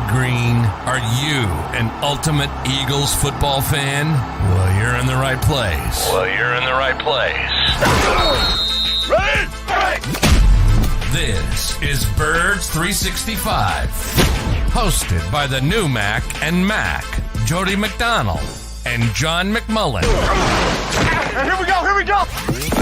green. Are you an ultimate Eagles football fan? Well, you're in the right place. Ready? This is Birds 365, hosted by the new Mac and Mac, Jody McDonald and John McMullen. Here we go!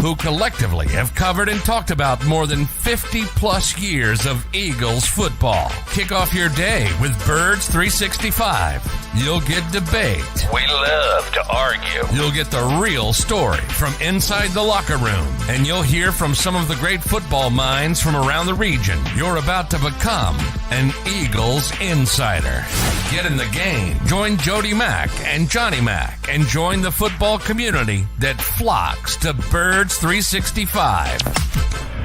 Who collectively have covered and talked about more than 50 plus years of Eagles football. Kick off your day with Birds 365. You'll get debate. We love to argue. You'll get the real story from inside the locker room. And you'll hear from some of the great football minds from around the region. You're about to become an Eagles insider. Get in the game. Join Jody Mack and Johnny Mack and join the football community that flocks to Birds 365.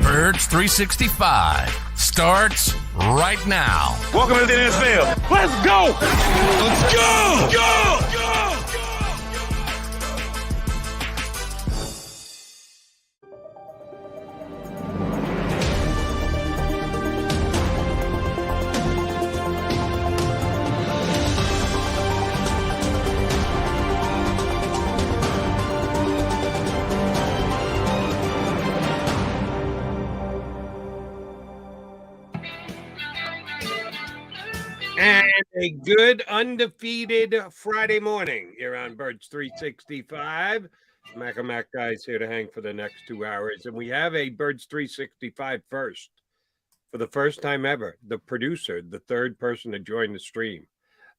Birds 365 starts right now. Welcome to the NFL. Let's go! Let's go! Go! And a good undefeated Friday morning here on Birds 365. Mac and Mac guys here to hang for the next 2 hours. And we have a Birds 365 first. For the first time ever, the producer, the third person to join the stream.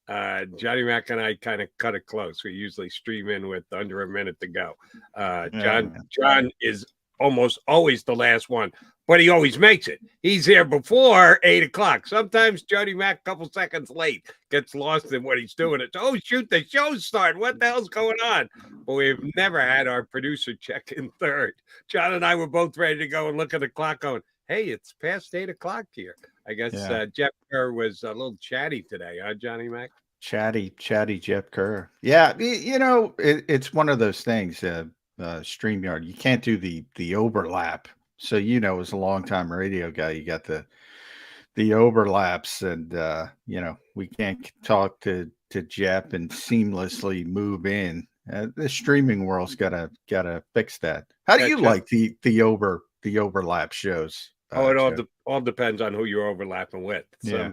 Johnny Mac and I kind of cut it close. We usually stream in with under a minute to go. John is almost always the last one, but he always makes it. He's here before 8 o'clock. Sometimes Jody Mack, a couple seconds late, gets lost in what he's doing. It's, oh, shoot, the show's starting. What the hell's going on? But we've never had our producer check in third. John and I were both ready to go and look at the clock going, hey, it's past 8 o'clock here. I guess Jeff Kerr was a little chatty today, huh, Johnny Mack? Chatty Jeff Kerr. Yeah, you know, it's one of those things, StreamYard. You can't do the overlap. So, you know, as a longtime radio guy, you got the overlaps, and you know, we can't talk to Jeff and seamlessly move in. The streaming world's gotta fix that. How do you like the overlap shows? It all depends on who you're overlapping with.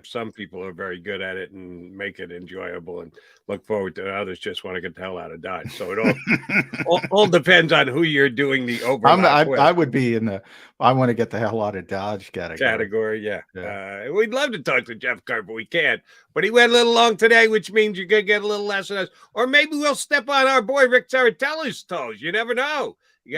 Some people are very good at it and make it enjoyable and look forward to it. Others just want to get the hell out of Dodge. So it all depends on who you're doing the overlap with. I would be in the I want to get the hell out of Dodge category. Yeah. We'd love to talk to Jeff Kerr, but we can't. But he went a little long today, which means you're going to get a little less of us. Or maybe we'll step on our boy Rick Saratelli's toes. You never know. We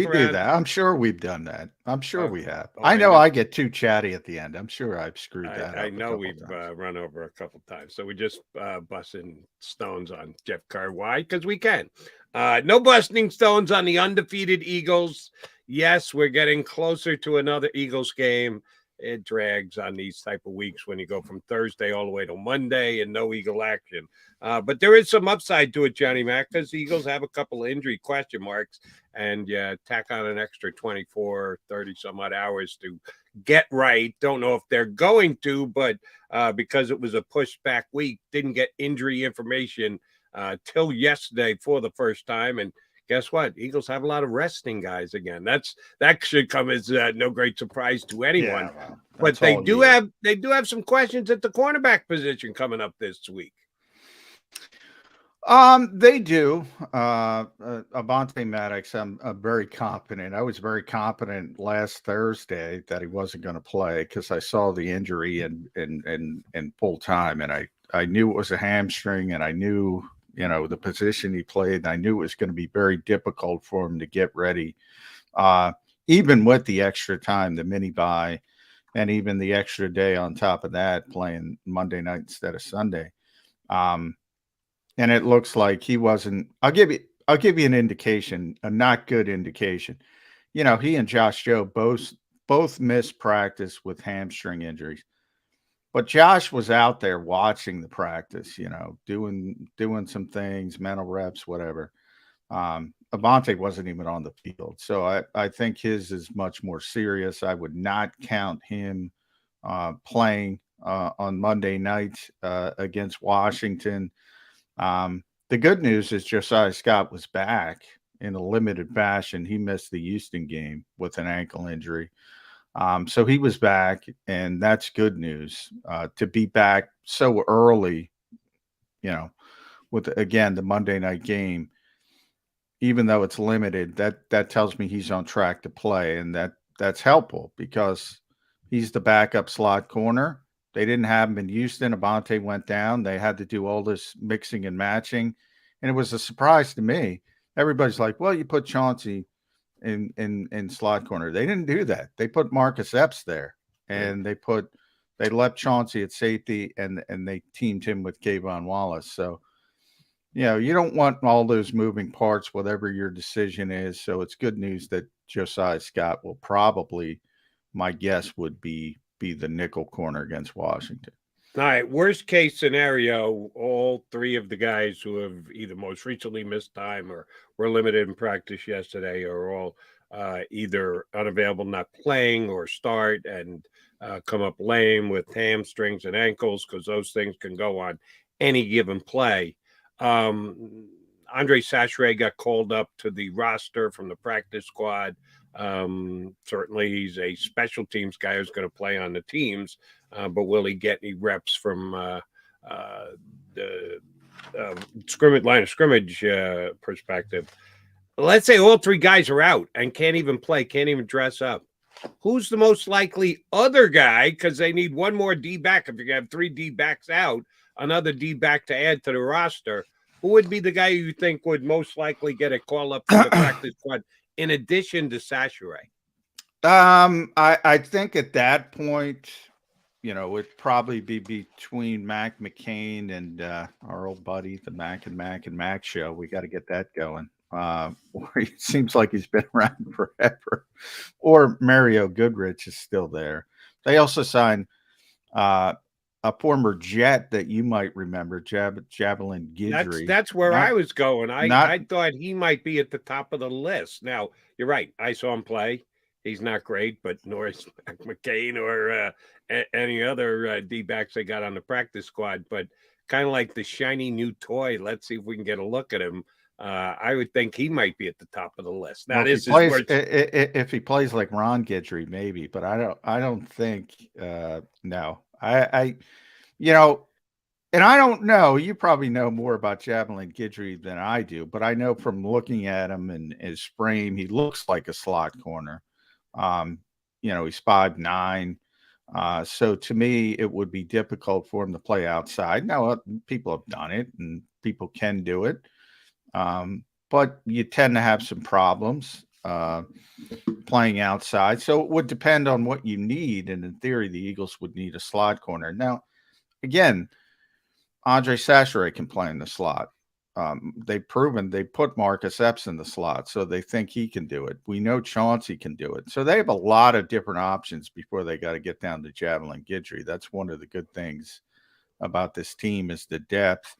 do that. I'm sure we've done that. I'm sure we have. I know I get too chatty at the end. I'm sure I've screwed that up. I know we've run over a couple times. So we just busting stones on Jeff Kerr. Why? Because we can. No busting stones on the undefeated Eagles. Yes, we're getting closer to another Eagles game. It drags on these type of weeks when you go from Thursday all the way to Monday and no Eagle action. But there is some upside to it, Johnny Mac, because the Eagles have a couple of injury question marks, and tack on an extra 24, 30 some odd hours to get right. Don't know if they're going to, but because it was a push-back week, didn't get injury information till yesterday for the first time. And guess what? Eagles have a lot of resting guys again. That should come as no great surprise to anyone. Yeah, but they do have some questions at the cornerback position coming up this week. They do. Avonte Maddox, I'm very confident. I was very confident last Thursday that he wasn't going to play because I saw the injury in full time, and I knew it was a hamstring, and I knew, you know, the position he played, and I knew it was going to be very difficult for him to get ready. Even with the extra time, the mini bye, and even the extra day on top of that, playing Monday night instead of Sunday. And it looks like he wasn't. I'll give you an indication, a not good indication. You know, he and Josh Joe both missed practice with hamstring injuries. But Josh was out there watching the practice, you know, doing some things, mental reps, whatever. Avonte wasn't even on the field. So I think his is much more serious. I would not count him playing on Monday night against Washington. The good news is Josiah Scott was back in a limited fashion. He missed the Houston game with an ankle injury. So he was back, and that's good news. To be back so early, with, again, the Monday night game, even though it's limited, that tells me he's on track to play, and that's helpful because he's the backup slot corner. They didn't have him in Houston. Abante went down. They had to do all this mixing and matching, and it was a surprise to me. Everybody's like, well, you put Chauncey in slot corner. They didn't do that. They put Marcus Epps there, and they left Chauncey at safety, and they teamed him with Kayvon Wallace. So, you don't want all those moving parts, whatever your decision is. So it's good news that Josiah Scott will probably, my guess would be the nickel corner against Washington. All right. Worst case scenario, all three of the guys who have either most recently missed time or were limited in practice yesterday are all either unavailable, not playing, or start and come up lame with hamstrings and ankles, because those things can go on any given play. Andre Sachre got called up to the roster from the practice squad. Certainly he's a special teams guy who's going to play on the teams, but will he get any reps from the line of scrimmage perspective? Let's say all three guys are out and can't even play, can't even dress up. Who's the most likely other guy? Because they need one more D back. If you have three D backs out, another D back to add to the roster. Who would be the guy you think would most likely get a call up to the practice squad in addition to Sachre? I think at that point, it'd probably be between Mac McCain and our old buddy, the Mac and Mac show. We got to get that going. It seems like he's been around forever. Or Mario Goodrich is still there. They also signed a former Jet that you might remember, Javelin Guidry. That's where I was going. I thought he might be at the top of the list. Now, you're right. I saw him play. He's not great, but nor is McCain or any other D-backs they got on the practice squad. But kind of like the shiny new toy. Let's see if we can get a look at him. I would think he might be at the top of the list. Now, if he plays like Ron Guidry, maybe, but I don't think. No, and I don't know. You probably know more about Javelin Guidry than I do, but I know from looking at him and his frame, he looks like a slot corner. He's 5'9". So to me, it would be difficult for him to play outside. Now, people have done it, and people can do it. But you tend to have some problems playing outside. So it would depend on what you need. And in theory, the Eagles would need a slot corner. Now, again, Andre Sachre can play in the slot. They've proven they put Marcus Epps in the slot, so they think he can do it. We know Chauncey can do it. So they have a lot of different options before they got to get down to Javelin Guidry. That's one of the good things about this team is the depth.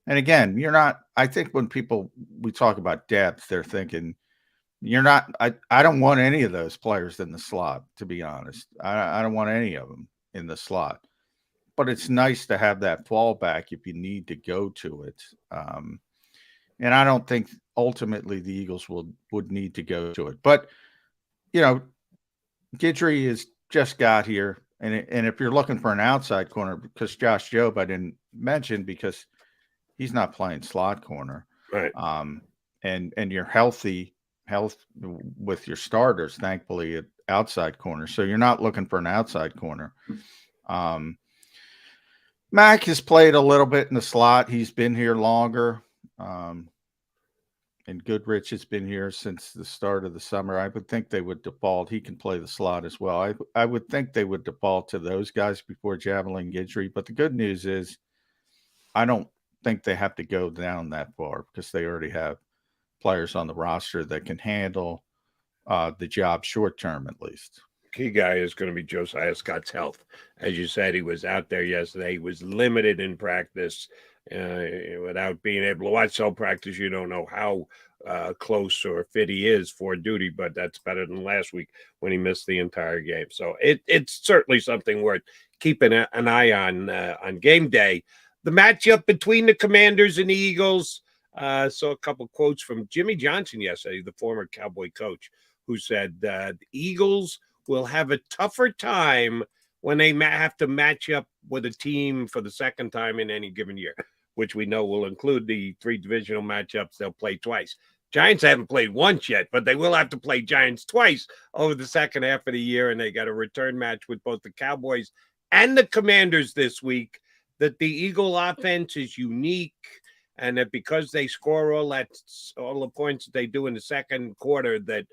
And again, I think when we talk about depth, they're thinking I don't want any of those players in the slot, to be honest. I don't want any of them in the slot. But it's nice to have that fallback if you need to go to it. And I don't think ultimately the Eagles would need to go to it. But, Guidry has just got here. And if you're looking for an outside corner, because Josh Jobe I didn't mention because he's not playing slot corner. Right. And you're health with your starters, thankfully, at outside corner. So you're not looking for an outside corner. Mac has played a little bit in the slot. He's been here longer. And Goodrich has been here since the start of the summer. I would think they would default. He can play the slot as well. I would think they would default to those guys before Javelin Guidry. But the good news is I don't think they have to go down that far because they already have players on the roster that can handle the job short term at least. Key guy is going to be Josiah Scott's health. As you said, he was out there yesterday. He was limited in practice without being able to watch cell practice. You don't know how close or fit he is for duty, but that's better than last week when he missed the entire game. So it's certainly something worth keep an eye on game day. The matchup between the Commanders and the Eagles. Saw a couple quotes from Jimmy Johnson yesterday, the former Cowboy coach, who said the Eagles will have a tougher time when they have to match up with a team for the second time in any given year, which we know will include the 3 divisional matchups they'll play twice. Giants haven't played once yet, but they will have to play Giants twice over the second half of the year, and they got a return match with both the Cowboys and the Commanders this week. That the Eagle offense is unique, and that because they score all the points that they do in the second quarter, that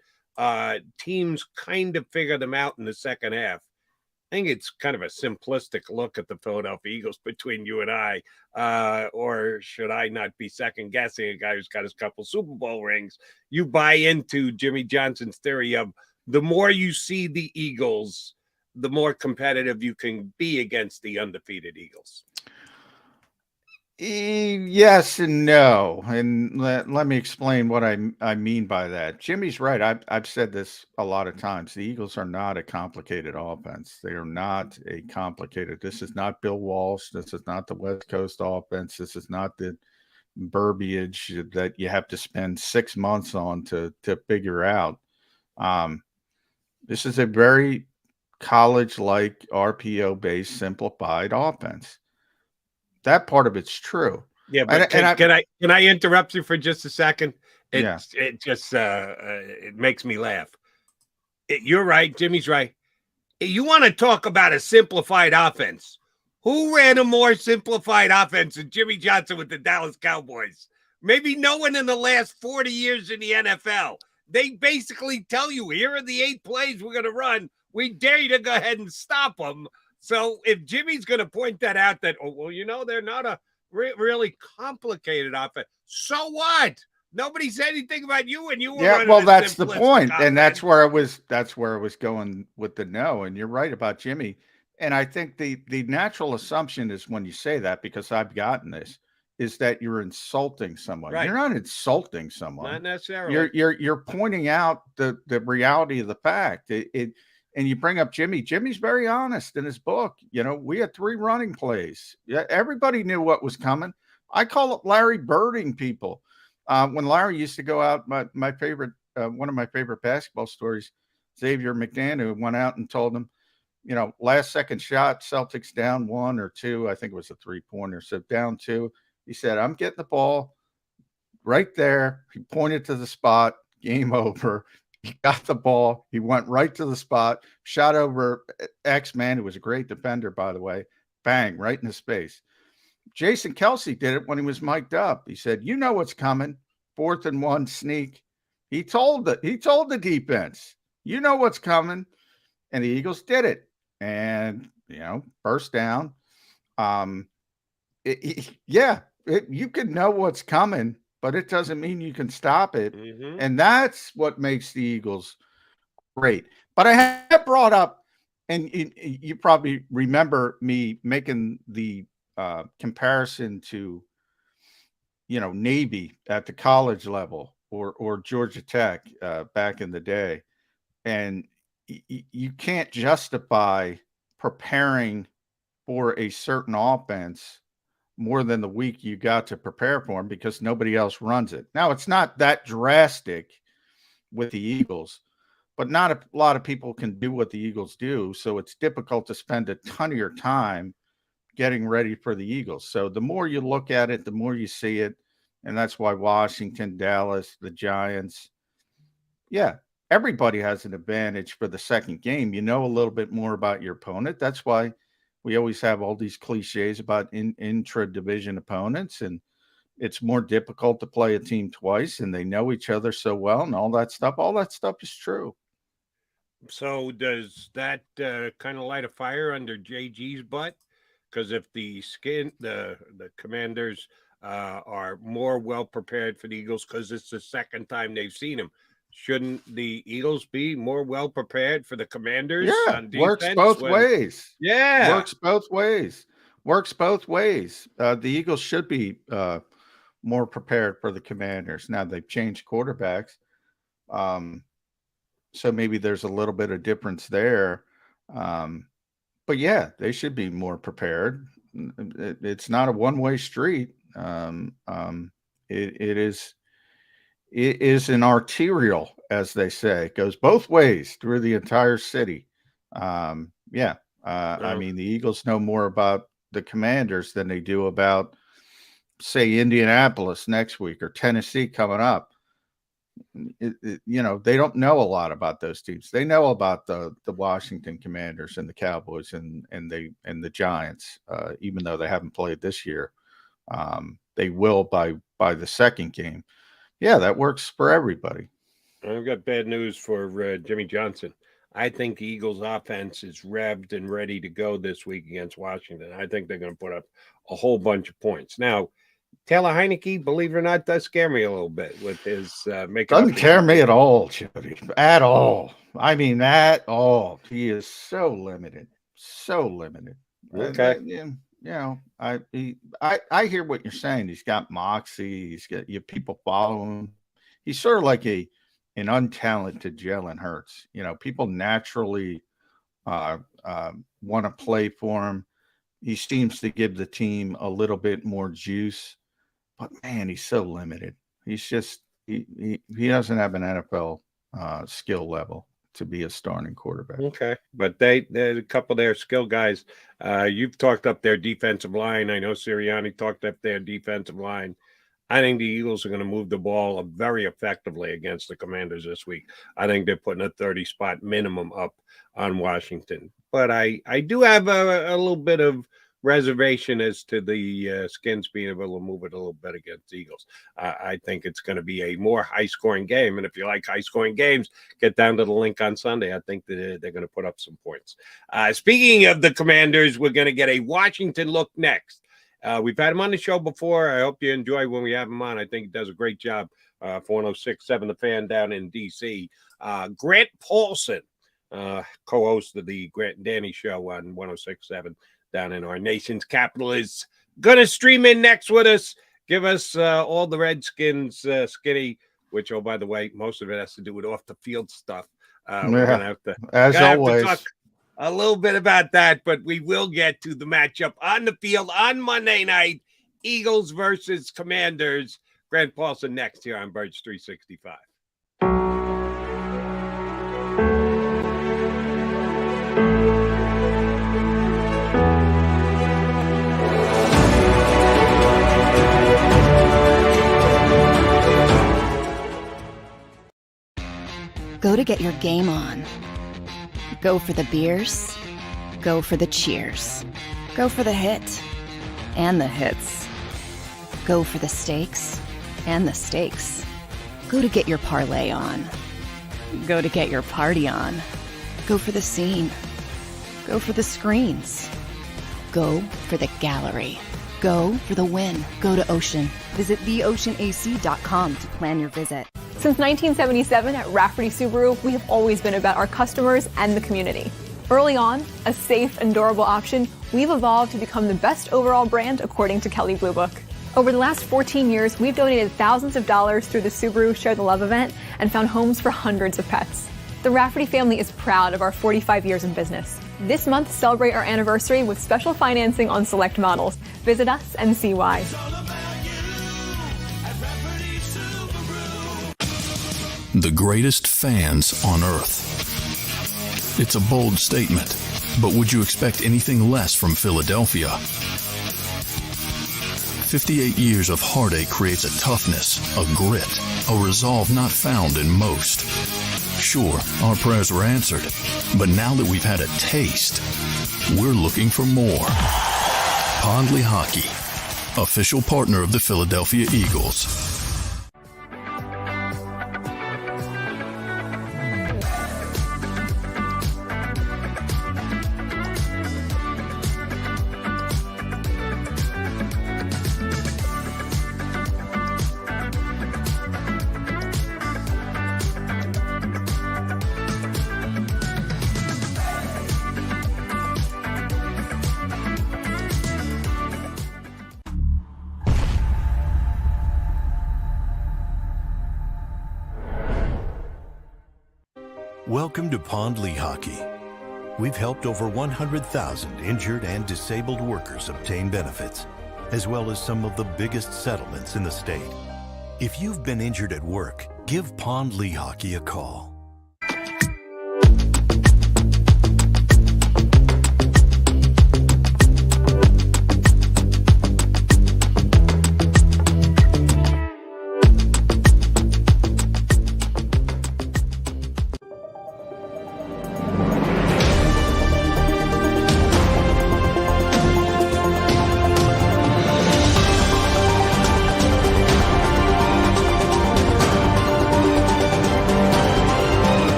teams kind of figure them out in the second half. I think it's kind of a simplistic look at the Philadelphia Eagles between you and I. Or should I not be second guessing a guy who's got his couple Super Bowl rings? You buy into Jimmy Johnson's theory of the more you see the Eagles, the more competitive you can be against the undefeated Eagles. Yes and no, and let me explain what I mean by that. Jimmy's right. I've said this a lot of times. The Eagles are not a complicated offense. They are not a complicated. This is not Bill Walsh. This is not the West Coast offense. This is not the verbiage that you have to spend 6 months on to figure out. This is a very college-like RPO-based simplified offense. That part of it's true. Yeah, but can I interrupt you for just a second? It makes me laugh. You're right. Jimmy's right. You want to talk about a simplified offense? Who ran a more simplified offense than Jimmy Johnson with the Dallas Cowboys? Maybe no one in the last 40 years in the NFL. They basically tell you, here are the 8 plays we're going to run. We dare you to go ahead and stop them. So if Jimmy's going to point that out, that, they're not a really complicated offense. So what? Nobody said anything about you, and you were. Yeah, well, that's the point, and that's where I was going with the no. And you're right about Jimmy. And I think the natural assumption is when you say that, because I've gotten this, is that you're insulting someone. Right. You're not insulting someone. Not necessarily. You're pointing out the reality of the fact. And you bring up Jimmy. Jimmy's very honest in his book. We had 3 running plays. Yeah, everybody knew what was coming. I call it Larry birding people. When Larry used to go out, my favorite, one of my favorite basketball stories, Xavier McDaniel went out and told him, last second shot, Celtics down 1 or 2. I think it was a 3-pointer. So down 2. He said, I'm getting the ball right there. He pointed to the spot. Game over. He got the ball. He went right to the spot, shot over X-Man, who was a great defender, by the way. Bang, right in his face. Jason Kelsey did it when he was mic'd up. He said, you know what's coming. 4th and 1 sneak. He told the defense, you know what's coming. And the Eagles did it. And, first down. You can know what's coming, but it doesn't mean you can stop it. Mm-hmm. And that's what makes the Eagles great. But I have brought up, and you probably remember me making the comparison to, Navy at the college level or Georgia Tech back in the day. And you can't justify preparing for a certain offense more than the week you got to prepare for them because nobody else runs it. Now, it's not that drastic with the Eagles, but not a lot of people can do what the Eagles do. So it's difficult to spend a ton of your time getting ready for the Eagles. So the more you look at it, the more you see it. And that's why Washington, Dallas, the Giants, everybody has an advantage for the second game. You know a little bit more about your opponent. That's why we always have all these cliches about intra-division opponents, and it's more difficult to play a team twice, and they know each other so well and all that stuff. All that stuff is true. So does that kind of light a fire under JG's butt? Because if the Commanders are more well-prepared for the Eagles because it's the second time they've seen them, shouldn't the Eagles be more well-prepared for the Commanders? Yeah, on defense works both ways. Yeah. Works both ways. The Eagles should be more prepared for the Commanders. Now, they've changed quarterbacks. So maybe there's a little bit of difference there. But yeah, they should be more prepared. It's not a one-way street. It is an arterial, as they say. It goes both ways through the entire city. Yeah. I mean, the Eagles know more about the Commanders than they do about, say, Indianapolis next week or Tennessee coming up. They don't know a lot about those teams. They know about the Washington Commanders and the Cowboys and the Giants, even though they haven't played this year. They will by the second game. Yeah, that works for everybody. I've got bad news for Jimmy Johnson. I think the Eagles offense is revved and ready to go this week against Washington. I think they're going to put up a whole bunch of points. Now, Taylor Heineke, believe it or not, does scare me a little bit with his making. Doesn't scare me at all, Jody. At all. I mean, at all. He is so limited. So limited. Okay. I hear what you're saying. He's got moxie. He's got people follow him. He's sort of like an untalented Jalen Hurts. People naturally want to play for him. He seems to give the team a little bit more juice, but man, he's so limited. He's just he doesn't have an NFL skill level to be a starting quarterback. Okay, but there's a couple of their skill guys. You've talked up their defensive line. I know Siriani talked up their defensive line. I think the Eagles are going to move the ball very effectively against the Commanders this week. I think they're putting a 30-spot minimum up on Washington. But I do have a little bit of reservation as to the Skins being able to move it a little bit against the Eagles. I think it's going to be a more high-scoring game. And if you like high-scoring games, get down to the link on Sunday. I think that they're going to put up some points. Speaking of the Commanders, we're going to get a Washington look next. We've had him on the show before. I hope you enjoy when we have him on. I think he does a great job for 106.7 The Fan down in D.C. Grant Paulson, co-host of the Grant and Danny show on 106.7 down in our nation's capital, is going to stream in next with us. Give us all the Redskins skinny, which, oh, by the way, most of it has to do with off-the-field stuff. We're going to have to, as always, talk a little bit about that, but we will get to the matchup on the field on Monday night, Eagles versus Commanders. Grant Paulson next here on Birds 365. Go to get your game on. Go for the beers. Go for the cheers. Go for the hit and the hits. Go for the stakes and the stakes. Go to get your parlay on. Go to get your party on. Go for the scene. Go for the screens. Go for the gallery. Go for the win. Go to Ocean. Visit theoceanac.com to plan your visit. Since 1977 at Rafferty Subaru, we have always been about our customers and the community. Early on, a safe and durable option, we've evolved to become the best overall brand according to Kelley Blue Book. Over the last 14 years, we've donated thousands of dollars through the Subaru Share the Love event and found homes for hundreds of pets. The Rafferty family is proud of our 45 years in business. This month, celebrate our anniversary with special financing on select models. Visit us and see why. The greatest fans on earth. It's a bold statement, but would you expect anything less from Philadelphia? 58 years of heartache creates a toughness, a grit, a resolve not found in most. Sure, our prayers were answered, but now that we've had a taste, we're looking for more. Pondley Hockey, official partner of the Philadelphia Eagles. Welcome to Pondley Hockey, we've helped over 100,000 injured and disabled workers obtain benefits, as well as some of the biggest settlements in the state. If you've been injured at work, give Pond Lehocky a call.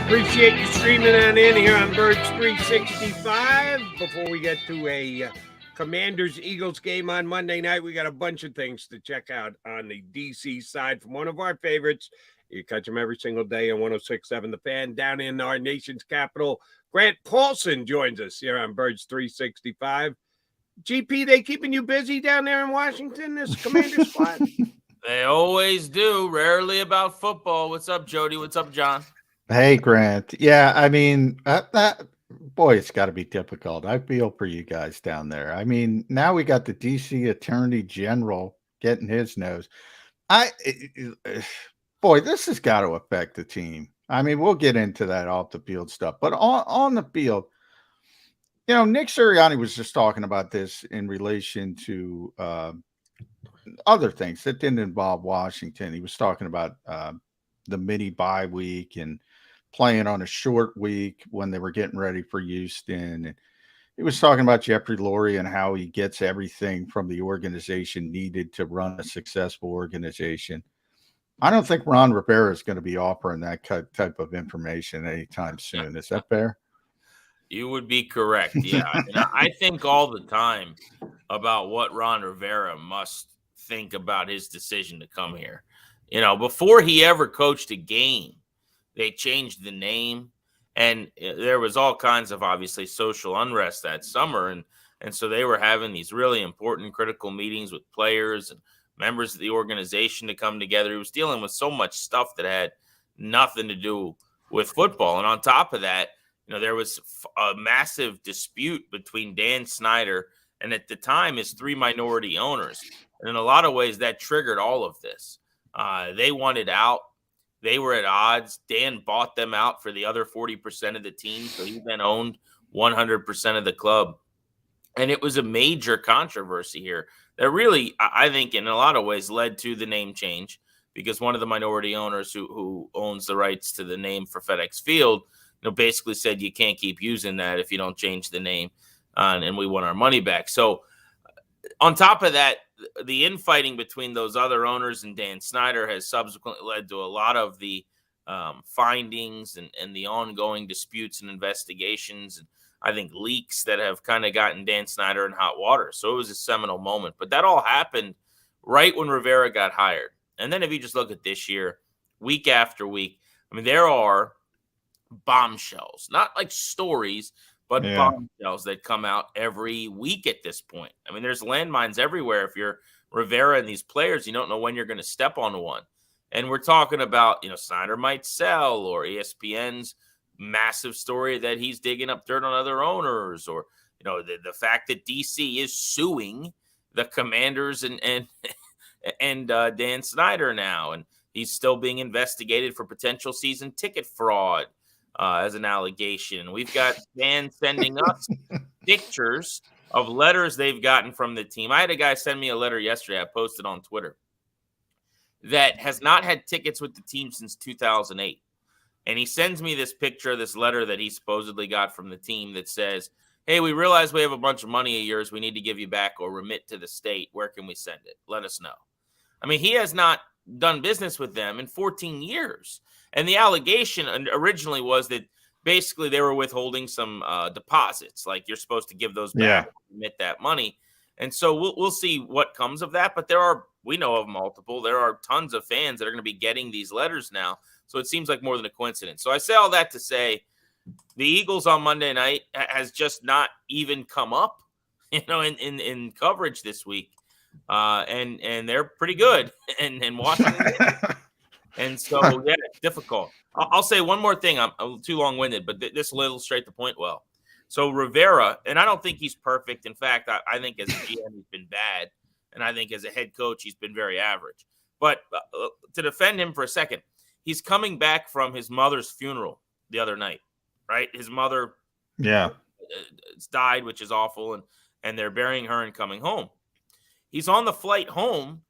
Appreciate you streaming on in here on Birds 365. Before we get to a Commanders-Eagles game on Monday night, we got a bunch of things to check out on the DC side from one of our favorites. You catch them every single day on 106.7 The Fan. Down in our nation's capital, Grant Paulson joins us here on Birds 365. GP, they keeping you busy down there in Washington, this Commander squad? They always do. Rarely about football. What's up, Jody? What's up, John? Hey, Grant. Yeah, I mean, boy, it's got to be difficult. I feel for you guys down there. I mean, now we got the DC Attorney General getting his nose. Boy, this has got to affect the team. I mean, we'll get into that off the field stuff, but on the field, you know, Nick Siriani was just talking about this in relation to other things that didn't involve Washington. He was talking about the mini bye week and playing on a short week when they were getting ready for Houston. And he was talking about Jeffrey Lurie and how he gets everything from the organization needed to run a successful organization. I don't think Ron Rivera is going to be offering that type of information anytime soon. Is that fair? You would be correct. Yeah. And I think all the time about what Ron Rivera must think about his decision to come here. You know, before he ever coached a game, they changed the name, and there was all kinds of obviously social unrest that summer. And so they were having these really important critical meetings with players and members of the organization to come together. He was dealing with so much stuff that had nothing to do with football. And on top of that, you know, there was a massive dispute between Dan Snyder and at the time his 3 minority owners. And in a lot of ways that triggered all of this. They wanted out. They were at odds. Dan bought them out for the other 40% of the team. So he then owned 100% of the club. And it was a major controversy here that really, I think, in a lot of ways led to the name change, because one of the minority owners who owns the rights to the name for FedEx Field, you know, basically said you can't keep using that if you don't change the name, and we want our money back. So on top of that, the infighting between those other owners and Dan Snyder has subsequently led to a lot of the findings and the ongoing disputes and investigations, and I think leaks that have kind of gotten Dan Snyder in hot water. So it was a seminal moment. But that all happened right when Rivera got hired. And then if you just look at this year, week after week, I mean, there are bombshells, not like stories, but bombshells that come out every week at this point. I mean, there's landmines everywhere. If you're Rivera and these players, you don't know when you're going to step on one. And we're talking about, you know, Snyder might sell, or ESPN's massive story that he's digging up dirt on other owners, or, you know, the fact that DC is suing the Commanders and Dan Snyder now, and he's still being investigated for potential season ticket fraud. As an allegation. We've got fans sending us pictures of letters they've gotten from the team. I had a guy send me a letter yesterday, I posted on Twitter, that has not had tickets with the team since 2008. And he sends me this picture of this letter that he supposedly got from the team that says, hey, we realize we have a bunch of money of yours we need to give you back or remit to the state. Where can we send it? Let us know. I mean, he has not done business with them in 14 years. And the allegation originally was that basically they were withholding some deposits, like you're supposed to give those back, remit that money. And so we'll see what comes of that. But we know of multiple. There are tons of fans that are going to be getting these letters now. So it seems like more than a coincidence. So I say all that to say the Eagles on Monday night has just not even come up, you know, in coverage this week. And they're pretty good. And Washington And so, yeah, it's difficult. I'll say one more thing. I'm too long-winded, but this will illustrate the point well. So Rivera, and I don't think he's perfect. In fact, I think as a GM, he's been bad. And I think as a head coach, he's been very average. But to defend him for a second, he's coming back from his mother's funeral the other night, right? His mother died, which is awful, and they're burying her and coming home. He's on the flight home,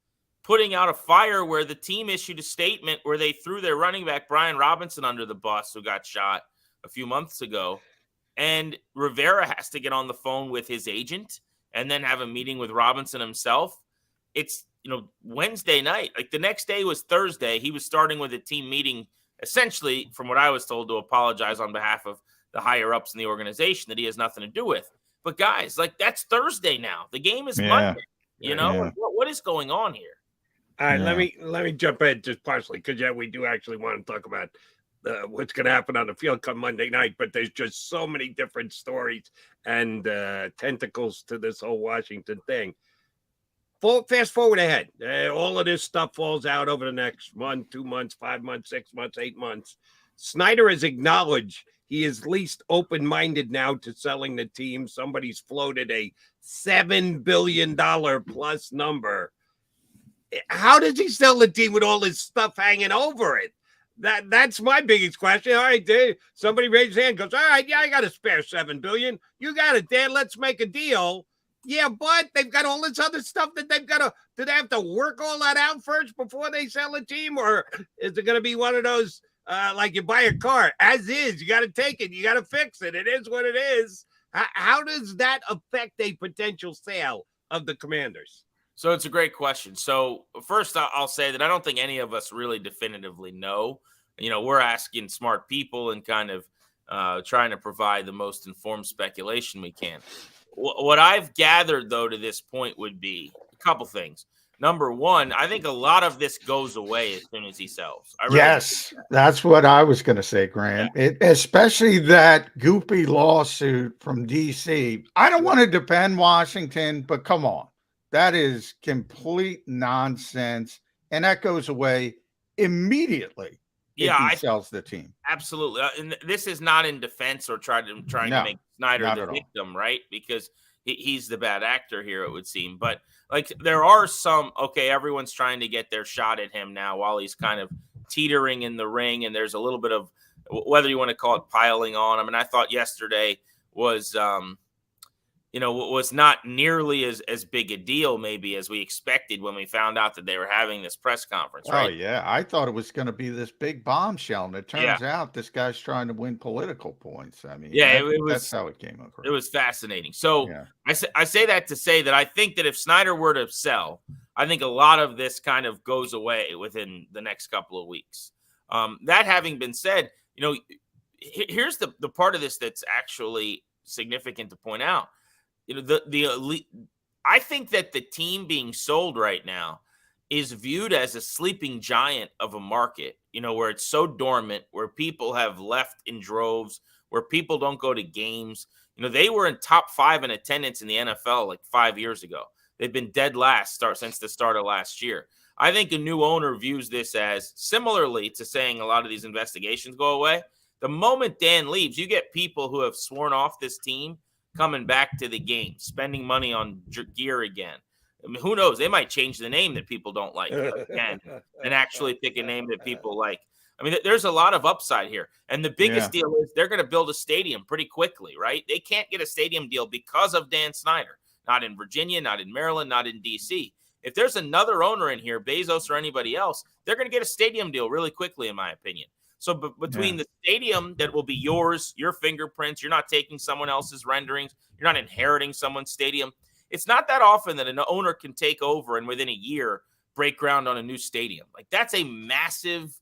putting out a fire where the team issued a statement where they threw their running back, Brian Robinson, under the bus, who got shot a few months ago. And Rivera has to get on the phone with his agent and then have a meeting with Robinson himself. It's, Wednesday night. Like, the next day was Thursday. He was starting with a team meeting, essentially, from what I was told, to apologize on behalf of the higher-ups in the organization that he has nothing to do with. But, guys, like, that's Thursday now. The game is Monday. What is going on here? All right, let me jump in just partially, because we do actually want to talk about what's going to happen on the field come Monday night, but there's just so many different stories and tentacles to this whole Washington thing. Fast forward ahead. All of this stuff falls out over the next month, 2 months, 5 months, 6 months, 8 months. Snyder has acknowledged he is least open-minded now to selling the team. Somebody's floated a $7 billion plus number. How does he sell the team with all this stuff hanging over it? That's my biggest question. All right, Dave, somebody raised his hand, goes, all right, I got to spare $7 billion. You got it, Dan. Let's make a deal. Yeah, but they've got all this other stuff that they've got to. Do they have to work all that out first before they sell a team, or is it going to be one of those like you buy a car as is? You got to take it. You got to fix it. It is what it is. How does that affect a potential sale of the Commanders? So it's a great question. So first, I'll say that I don't think any of us really definitively know. We're asking smart people and kind of trying to provide the most informed speculation we can. What I've gathered, though, to this point would be a couple things. Number one, I think a lot of this goes away as soon as he sells. That's what I was going to say, Grant. Yeah. Especially that goopy lawsuit from D.C. I don't want to defend Washington, but come on. That is complete nonsense, and that goes away immediately if he sells the team. Absolutely. And this is not in defense or trying to make Snyder the victim, right? Because he's the bad actor here, it would seem. But, like, there are some, everyone's trying to get their shot at him now while he's kind of teetering in the ring, and there's a little bit of, whether you want to call it piling on him. And I thought yesterday was was not nearly as big a deal maybe as we expected when we found out that they were having this press conference, right? Oh, yeah. I thought it was going to be this big bombshell, and it turns out this guy's trying to win political points. I mean, that's how it came across. It was fascinating. So I say that to say that I think that if Snyder were to sell, I think a lot of this kind of goes away within the next couple of weeks. That having been said, here's the part of this that's actually significant to point out. The elite, I think that the team being sold right now is viewed as a sleeping giant of a market, where it's so dormant, where people have left in droves, where people don't go to games. They were in top 5 in attendance in the NFL like 5 years ago. They've been dead last since the start of last year. I think a new owner views this as similarly to saying a lot of these investigations go away. The moment Dan leaves, you get people who have sworn off this team coming back to the game, spending money on gear again. I mean, who knows? They might change the name that people don't like again and actually pick a name that people like. I mean, there's a lot of upside here. And the biggest deal is they're going to build a stadium pretty quickly, right? They can't get a stadium deal because of Dan Snyder. Not in Virginia, not in Maryland, not in D.C. If there's another owner in here, Bezos or anybody else, they're going to get a stadium deal really quickly, in my opinion. So between the stadium that will be yours, your fingerprints, you're not taking someone else's renderings, you're not inheriting someone's stadium. It's not that often that an owner can take over and within a year break ground on a new stadium. Like, that's a massive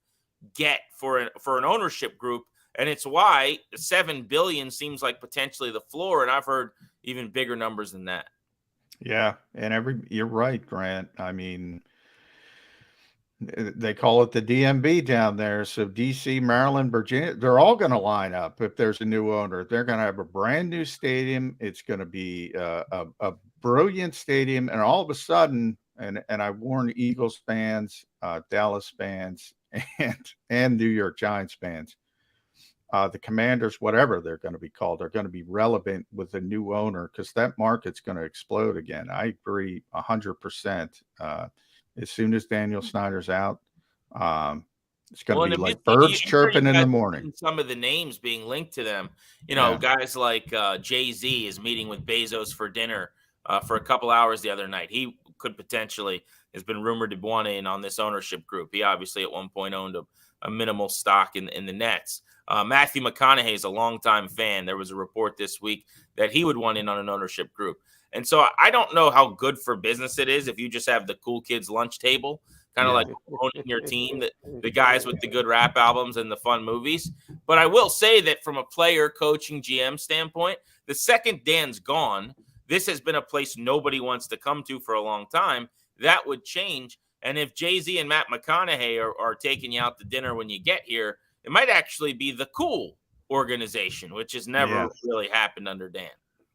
get for an ownership group, and it's why $7 billion seems like potentially the floor. And I've heard even bigger numbers than that. Yeah, and you're right, Grant. I mean, they call it the DMV down there. So DC, Maryland, Virginia, they're all going to line up if there's a new owner. They're going to have a brand new stadium. It's going to be a brilliant stadium. And all of a sudden, and I warn Eagles fans, Dallas fans, and New York Giants fans. The Commanders, whatever they're going to be called, are going to be relevant with a new owner because that market's going to explode again. I agree 100%. As soon as Daniel Snyder's out, it's going to be like birds chirping in the morning. Some of the names being linked to them, guys like Jay-Z is meeting with Bezos for dinner for a couple hours the other night. He could potentially, has been rumored to want in on this ownership group. He obviously at one point owned a minimal stock in the Nets. Matthew McConaughey is a longtime fan. There was a report this week that he would want in on an ownership group. And so I don't know how good for business it is if you just have the cool kids lunch table, kind of like owning your team, the guys with the good rap albums and the fun movies. But I will say that from a player, coaching, GM standpoint, the second Dan's gone, this has been a place nobody wants to come to for a long time. That would change. And if Jay-Z and Matt McConaughey are taking you out to dinner when you get here, it might actually be the cool organization, which has never really happened under Dan.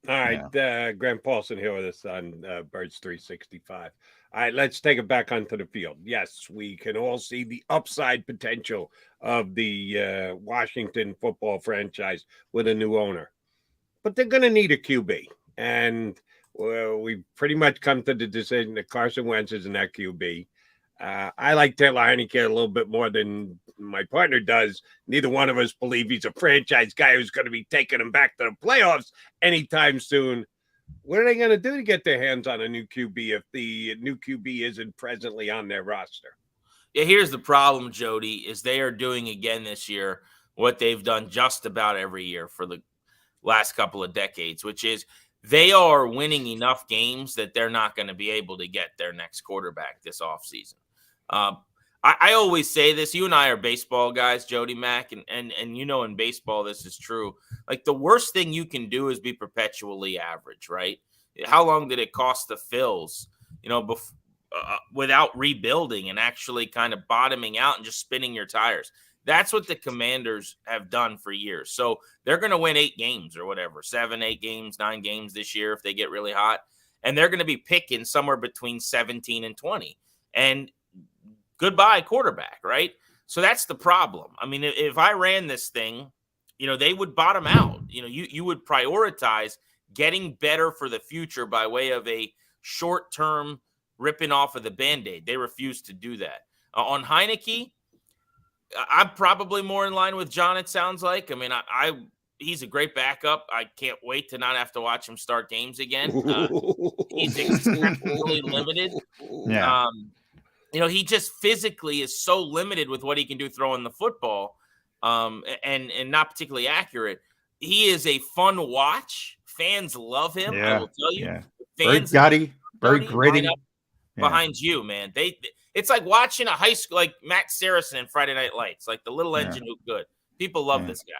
All right, Grant Paulson here with us on Birds 365. All right, let's take it back onto the field. Yes, we can all see the upside potential of the Washington football franchise with a new owner. But they're going to need a QB. And we've pretty much come to the decision that Carson Wentz isn't that QB. I like Taylor Heineke a little bit more than my partner does. Neither one of us believe he's a franchise guy who's going to be taking them back to the playoffs anytime soon. What are they going to do to get their hands on a new QB if the new QB isn't presently on their roster? Yeah, here's the problem, Jody, is they are doing again this year what they've done just about every year for the last couple of decades, which is they are winning enough games that they're not going to be able to get their next quarterback this offseason. I always say this. You and I are baseball guys, Jody Mack, and in baseball this is true. Like the worst thing you can do is be perpetually average, right? How long did it cost the Phils, without rebuilding and actually kind of bottoming out and just spinning your tires? That's what the Commanders have done for years. So they're going to win 8 games or whatever, 7, 8 games, 9 games this year if they get really hot. And they're going to be picking somewhere between 17 and 20. And goodbye quarterback, right? So that's the problem. I mean, if I ran this thing, they would bottom out. You would prioritize getting better for the future by way of a short-term ripping off of the Band-Aid. They refuse to do that. On Heineke, I'm probably more in line with John, it sounds like. I mean, he's a great backup. I can't wait to not have to watch him start games again. He's extremely limited. Yeah. He just physically is so limited with what he can do throwing the football and not particularly accurate. He is a fun watch. Fans love him. Yeah. I will tell you. Yeah. Fans very gritty. Behind you, man. It's like watching a high school, like Matt Saracen in Friday Night Lights, like the little engine who good. People love this guy.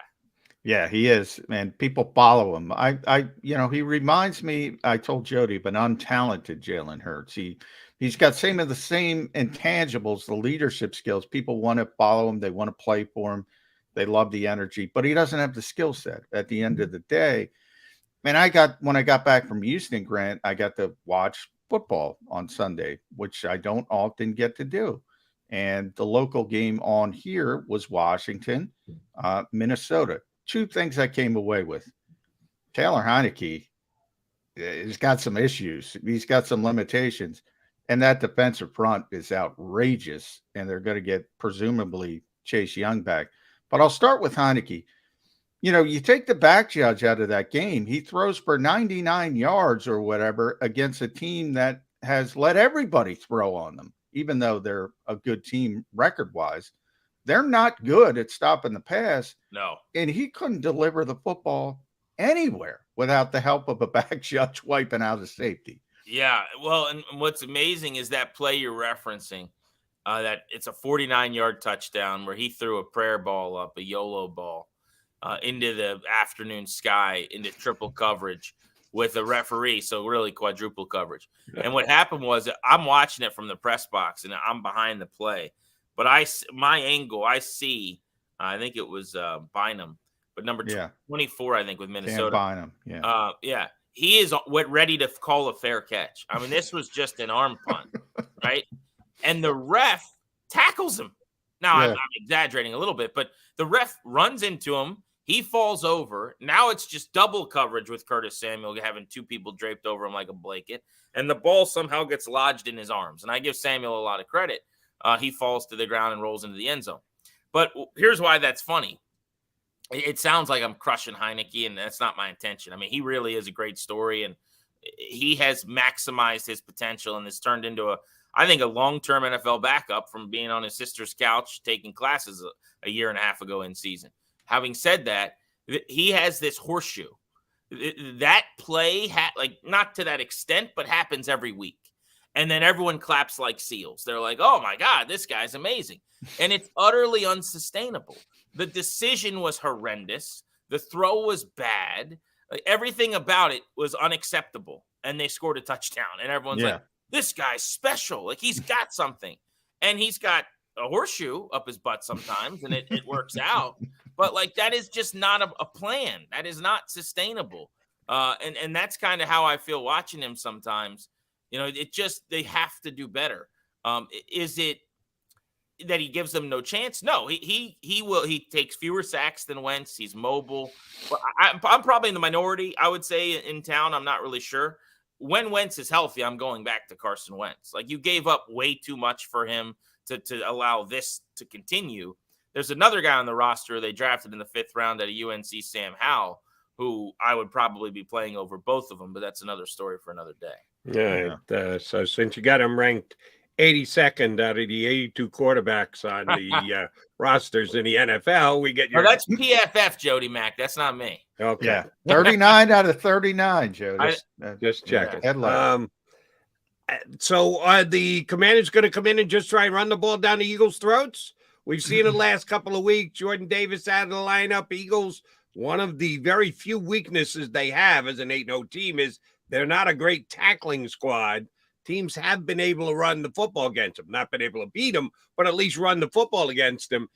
Yeah, he is, man. People follow him. He reminds me, I told Jody, of an untalented Jalen Hurts. He's got some of the same intangibles, the leadership skills. People want to follow him. They want to play for him. They love the energy, but he doesn't have the skill set at the end of the day. Man, when I got back from Houston, Grant, I got to watch football on Sunday, which I don't often get to do. And the local game on here was Washington, Minnesota. 2 things I came away with. Taylor Heineke has got some issues. He's got some limitations. And that defensive front is outrageous. And they're going to get presumably Chase Young back. But I'll start with Heineke. You take the back judge out of that game. He throws for 99 yards or whatever against a team that has let everybody throw on them, even though they're a good team record-wise. They're not good at stopping the pass. No. And he couldn't deliver the football anywhere without the help of a back judge wiping out a safety. Yeah. Well, and what's amazing is that play you're referencing, that it's a 49-yard touchdown where he threw a prayer ball up, a YOLO ball, into the afternoon sky, into triple coverage with a referee. So really quadruple coverage. And what happened was I'm watching it from the press box and I'm behind the play. But my angle, I see, I think it was Bynum, but number 24, I think, with Minnesota. Bynum, yeah. He is ready to call a fair catch. I mean, this was just an arm punt, right? And the ref tackles him. Now, I'm exaggerating a little bit, but the ref runs into him. He falls over. Now it's just double coverage with Curtis Samuel having two people draped over him like a blanket. And the ball somehow gets lodged in his arms. And I give Samuel a lot of credit. He falls to the ground and rolls into the end zone. But here's why that's funny. It sounds like I'm crushing Heineke, and that's not my intention. I mean, he really is a great story, and he has maximized his potential and has turned into I think a long-term NFL backup from being on his sister's couch taking classes a year and a half ago in season. Having said that, he has this horseshoe. That play, not to that extent, but happens every week. And then everyone claps like seals. They're like, oh, my God, this guy's amazing. And it's utterly unsustainable. The decision was horrendous. The throw was bad. Everything about it was unacceptable. And they scored a touchdown. And everyone's like, this guy's special. Like, he's got something. And he's got a horseshoe up his butt sometimes, and it works out. But, like, that is just not a plan. That is not sustainable. And that's kind of how I feel watching him sometimes. You know, they have to do better. Is it that he gives them no chance? No, he will. He takes fewer sacks than Wentz. He's mobile. But I'm probably in the minority, I would say, in town. I'm not really sure. When Wentz is healthy, I'm going back to Carson Wentz. Like, you gave up way too much for him to allow this to continue. There's another guy on the roster they drafted in the 5th round at a UNC, Sam Howell, who I would probably be playing over both of them, but that's another story for another day. Yeah. So since you got him ranked 82nd out of the 82 quarterbacks on the rosters in the NFL, we get your. Oh, that's PFF, Jody Mack. That's not me. Okay. Yeah. 39 out of 39, Joe. Just checking. Headline. So are the Commanders going to come in and just try and run the ball down the Eagles' throats? We've seen it the last couple of weeks. Jordan Davis out of the lineup. Eagles, one of the very few weaknesses they have as an 8-0 team is they're not a great tackling squad. Teams have been able to run the football against them, not been able to beat them, but at least run the football against them.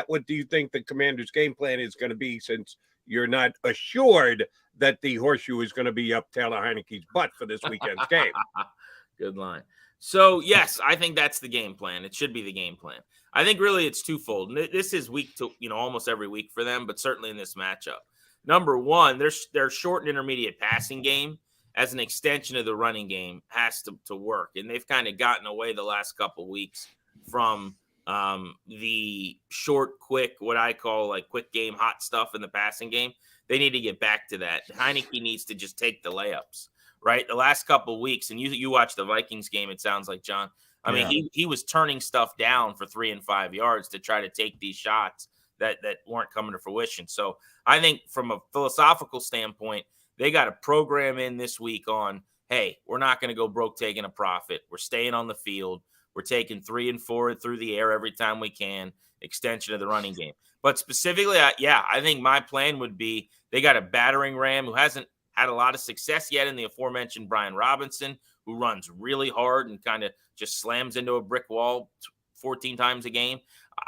What do you think the Commanders' game plan is going to be, since you're not assured that the horseshoe is going to be up Taylor Heineke's butt for this weekend's game? Good line. So, yes, I think that's the game plan. It should be the game plan. I think really it's twofold. And this is week to, almost every week for them, but certainly in this matchup. Number one, their short and intermediate passing game as an extension of the running game has to work. And they've kind of gotten away the last couple weeks from the short, quick, what I call like quick game, hot stuff in the passing game. They need to get back to that. Heineke needs to just take the layups, right? The last couple weeks, and you watch the Vikings game, it sounds like, John. I mean, he was turning stuff down for 3 and 5 yards to try to take these shots that weren't coming to fruition. So I think from a philosophical standpoint, they got a program in this week on, hey, we're not going to go broke taking a profit. We're staying on the field. We're taking 3 and 4 through the air every time we can, extension of the running game. But specifically, I think my plan would be they got a battering ram who hasn't had a lot of success yet in the aforementioned Brian Robinson, who runs really hard and kind of just slams into a brick wall 14 times a game.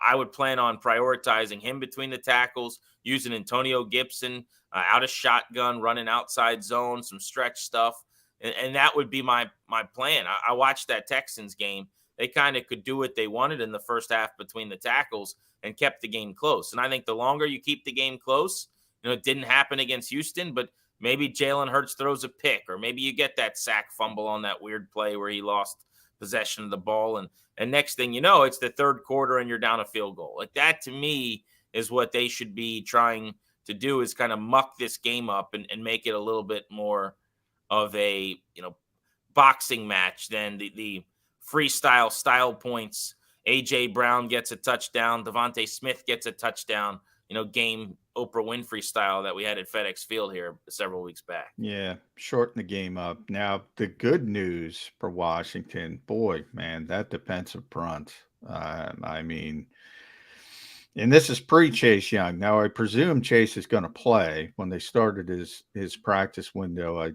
I would plan on prioritizing him between the tackles, using Antonio Gibson out of shotgun, running outside zone, some stretch stuff. And that would be my plan. I watched that Texans game. They kind of could do what they wanted in the first half between the tackles and kept the game close. And I think the longer you keep the game close, it didn't happen against Houston, but maybe Jalen Hurts throws a pick, or maybe you get that sack fumble on that weird play where he lost possession of the ball. And next thing you know, it's the third quarter and you're down a field goal. Like, that to me is what they should be trying to do, is kind of muck this game up and make it a little bit more of a, boxing match than the freestyle style points. A.J. Brown gets a touchdown. Devontae Smith gets a touchdown, game Oprah Winfrey style that we had at FedEx Field here several weeks back. Yeah, shorten the game up. Now, the good news for Washington, boy, man, that defensive front. I mean, and this is pre-Chase Young. Now, I presume Chase is going to play. When they started his practice window, it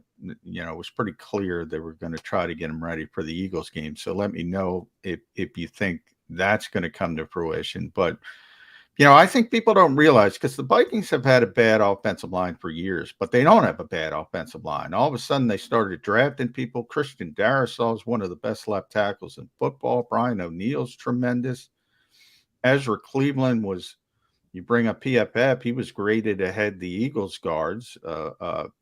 was pretty clear they were going to try to get him ready for the Eagles game. So let me know if you think that's going to come to fruition. But I think people don't realize, because the Vikings have had a bad offensive line for years, but they don't have a bad offensive line. All of a sudden, they started drafting people. Christian Darrisaw is one of the best left tackles in football. Brian O'Neill's tremendous. Ezra Cleveland was, you bring up PFF, he was graded ahead the Eagles guards,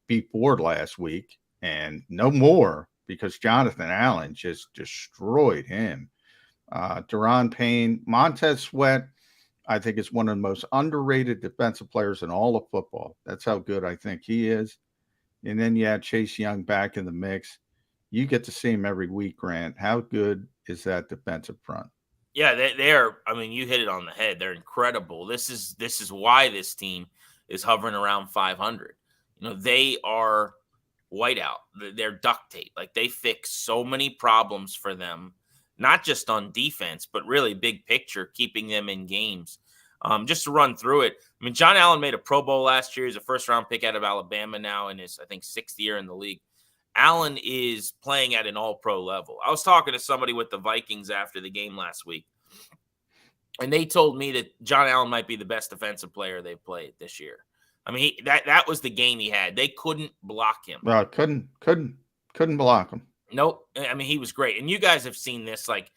beat Ford last week, and no more because Jonathan Allen just destroyed him. Deron Payne, Montez Sweat, I think is one of the most underrated defensive players in all of football. That's how good I think he is. And then you have Chase Young back in the mix. You get to see him every week, Grant. How good is that defensive front? Yeah, they're. I mean, you hit it on the head. They're incredible. This is why this team is hovering around 500. They are whiteout. They're duct tape. Like, they fix so many problems for them, not just on defense, but really big picture, keeping them in games. Just to run through it, I mean, John Allen made a Pro Bowl last year. He's a first-round pick out of Alabama now in his, I think, 6th year in the league. Allen is playing at an all-pro level. I was talking to somebody with the Vikings after the game last week, and they told me that John Allen might be the best defensive player they've played this year. I mean, that was the game he had. They couldn't block him. Couldn't block him. Nope. I mean, he was great. And you guys have seen this, like,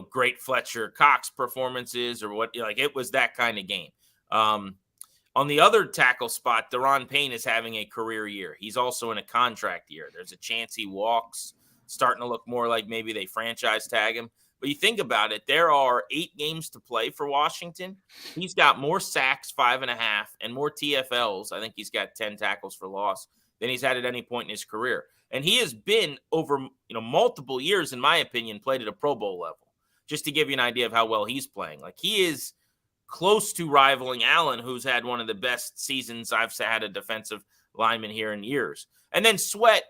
great Fletcher Cox performances or what, like, it was that kind of game. On the other tackle spot, Deron Payne is having a career year. He's also in a contract year. There's a chance he walks, starting to look more like maybe they franchise tag him. But you think about it, there are 8 games to play for Washington. He's got more sacks, 5.5, and more TFLs. I think he's got 10 tackles for loss than he's had at any point in his career. And he has been over, multiple years, in my opinion, played at a Pro Bowl level, just to give you an idea of how well he's playing. Like, he is close to rivaling Allen, who's had one of the best seasons I've had a defensive lineman here in years. And then Sweat,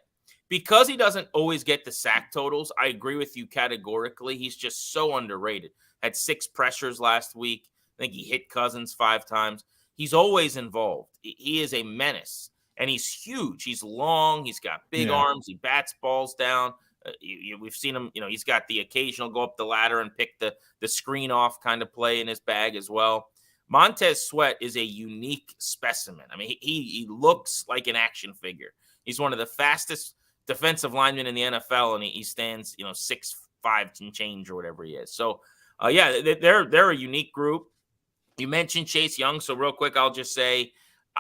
because he doesn't always get the sack totals, I agree with you categorically. He's just so underrated. Had 6 pressures last week. I think he hit Cousins 5 times. He's always involved. He is a menace, and he's huge. He's long. He's got big arms. He bats balls down. We've seen him, he's got the occasional go up the ladder and pick the screen off kind of play in his bag as well. Montez Sweat is a unique specimen. I mean, he looks like an action figure. He's one of the fastest defensive linemen in the NFL, and he stands, 6'5" and change or whatever he is. So, they're a unique group. You mentioned Chase Young, so real quick, I'll just say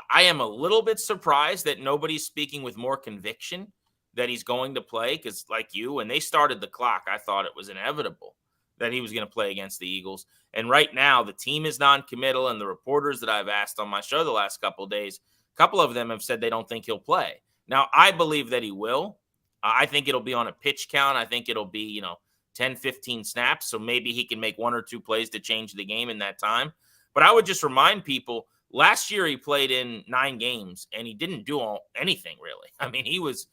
I am a little bit surprised that nobody's speaking with more conviction that he's going to play, because like you, when they started the clock, I thought it was inevitable that he was going to play against the Eagles. And right now, the team is non-committal, and the reporters that I've asked on my show the last couple of days, a couple of them have said they don't think he'll play. Now, I believe that he will. I think it'll be on a pitch count. I think it'll be, 10, 15 snaps, so maybe he can make 1 or 2 plays to change the game in that time. But I would just remind people, last year he played in 9 games, and he didn't do anything really. I mean, he was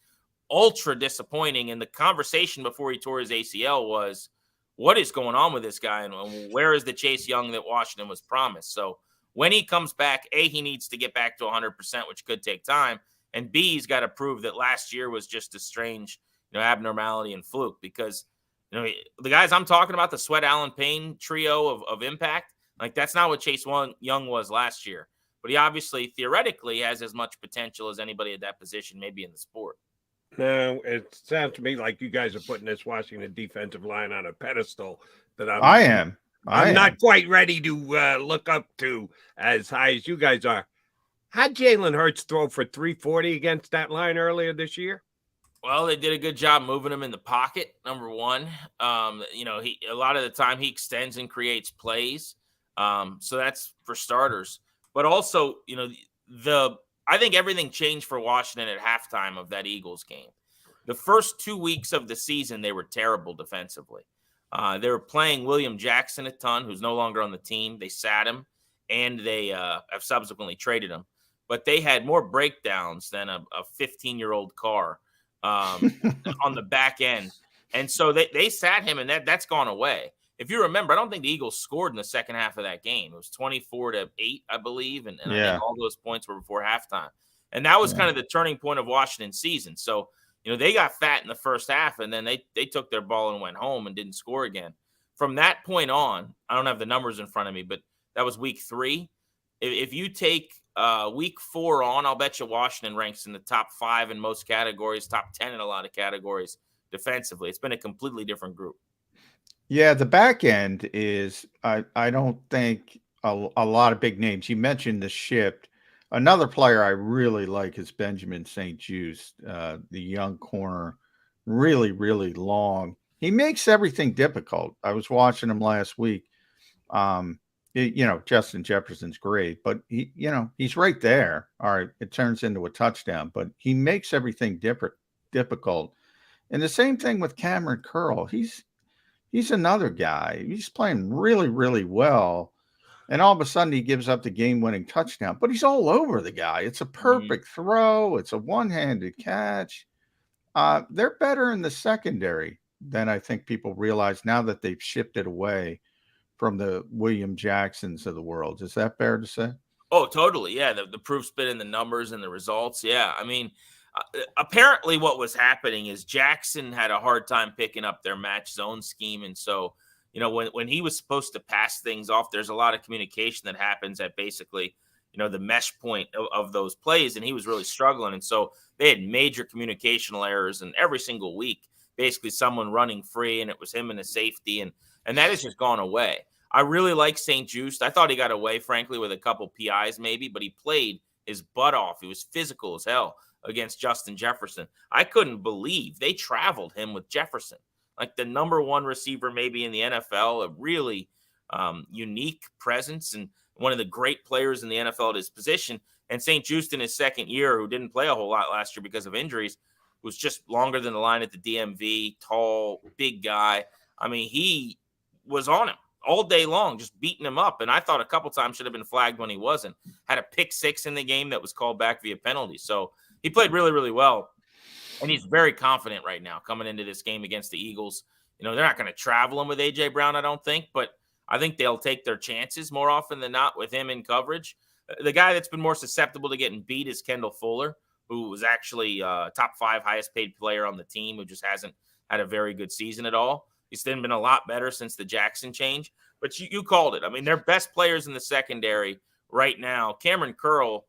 ultra disappointing. And the conversation before he tore his ACL was, what is going on with this guy? And where is the Chase Young that Washington was promised? So when he comes back, A, he needs to get back to 100%, which could take time. And B, he's got to prove that last year was just a strange, abnormality and fluke, because, the guys I'm talking about, the Sweat, Allen, Payne trio of impact, like, that's not what Chase Young was last year. But he obviously theoretically has as much potential as anybody at that position, maybe in the sport. No, it sounds to me like you guys are putting this Washington defensive line on a pedestal that I'm not quite ready to look up to as high as you guys are. How'd Jalen Hurts throw for 340 against that line earlier this year? Well, they did a good job moving him in the pocket, number one. He a lot of the time he extends and creates plays. So that's for starters. But also, I think everything changed for Washington at halftime of that Eagles game. The first 2 weeks of the season, they were terrible defensively. They were playing William Jackson a ton, who's no longer on the team. They sat him, and they have subsequently traded him. But they had more breakdowns than a 15-year-old car on the back end. And so they sat him, and that's gone away. If you remember, I don't think the Eagles scored in the second half of that game. It was 24-8, I believe. And I think all those points were before halftime. And that was kind of the turning point of Washington's season. So, they got fat in the first half, and then they took their ball and went home and didn't score again. From that point on, I don't have the numbers in front of me, but that was week 3. If you take week 4 on, I'll bet you Washington ranks in the top 5 in most categories, top 10 in a lot of categories defensively. It's been a completely different group. Yeah, the back end is I don't think a lot of big names. You mentioned the shift. Another player I really like is Benjamin St. Juste, the young corner, really, really long. He makes everything difficult. I was watching him last week. Justin Jefferson's great, but he's right there. All right, it turns into a touchdown, but he makes everything difficult. And the same thing with Cameron Curl. He's another guy. He's playing really, really well. And all of a sudden he gives up the game-winning touchdown. But he's all over the guy. It's a perfect throw. It's a one-handed catch. They're better in the secondary than I think people realize now that they've shifted away from the William Jacksons of the world. Is that fair to say? Oh, totally. Yeah, the proof's been in the numbers and the results. Yeah, I mean, apparently what was happening is Jackson had a hard time picking up their match zone scheme. And so, when he was supposed to pass things off, there's a lot of communication that happens at basically, the mesh point of those plays. And he was really struggling. And so they had major communicational errors. And every single week, basically someone running free, and it was him and a safety. And that has just gone away. I really like St. Juste. I thought he got away, frankly, with a couple PIs maybe, but he played his butt off. He was physical as hell against Justin Jefferson. I couldn't believe they traveled him with Jefferson, like the number one receiver maybe in the NFL, a really unique presence and one of the great players in the NFL at his position. And St. Juste in his second year, who didn't play a whole lot last year because of injuries, was just longer than the line at the DMV, tall, big guy. I mean, he was on him all day long, just beating him up. And I thought a couple times should have been flagged when he wasn't. Had a pick six in the game that was called back via penalty. So he played really, really well. And he's very confident right now coming into this game against the Eagles. They're not going to travel him with A.J. Brown, I don't think, but I think they'll take their chances more often than not with him in coverage. The guy that's been more susceptible to getting beat is Kendall Fuller, who was actually top 5 highest paid player on the team, who just hasn't had a very good season at all. He's then been a lot better since the Jackson change. But you called it. I mean, they're best players in the secondary right now. Cameron Curl,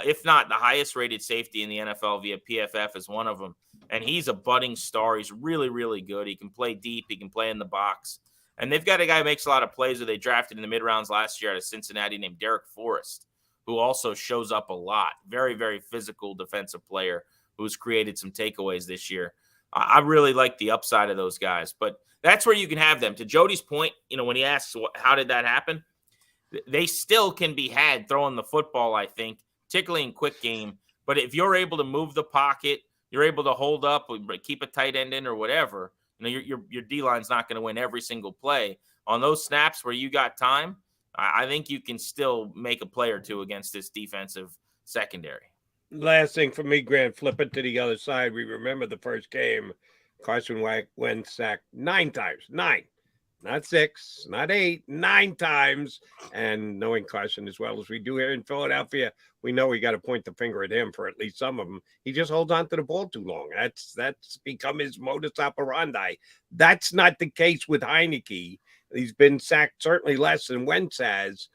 if not the highest rated safety in the NFL via PFF, is one of them. And he's a budding star. He's really, really good. He can play deep. He can play in the box. And they've got a guy who makes a lot of plays who they drafted in the mid-rounds last year out of Cincinnati named Derek Forrest, who also shows up a lot. Very, very physical defensive player who's created some takeaways this year. I really like the upside of those guys. But that's where you can have them. To Jody's point, when he asks, how did that happen? They still can be had throwing the football, I think, particularly in quick game. But if you're able to move the pocket, you're able to hold up, keep a tight end in or whatever, your D-line's not going to win every single play. On those snaps where you got time, I think you can still make a play or two against this defensive secondary. Last thing for me, Grant, flip it to the other side. We remember the first game, Carson Wentz sacked 9 times. 9. Not 6, not 8, 9 times. And knowing Carson as well as we do here in Philadelphia, we know we got to point the finger at him for at least some of them. He just holds on to the ball too long. That's become his modus operandi. That's not the case with Heineke. He's been sacked certainly less than Wentz has.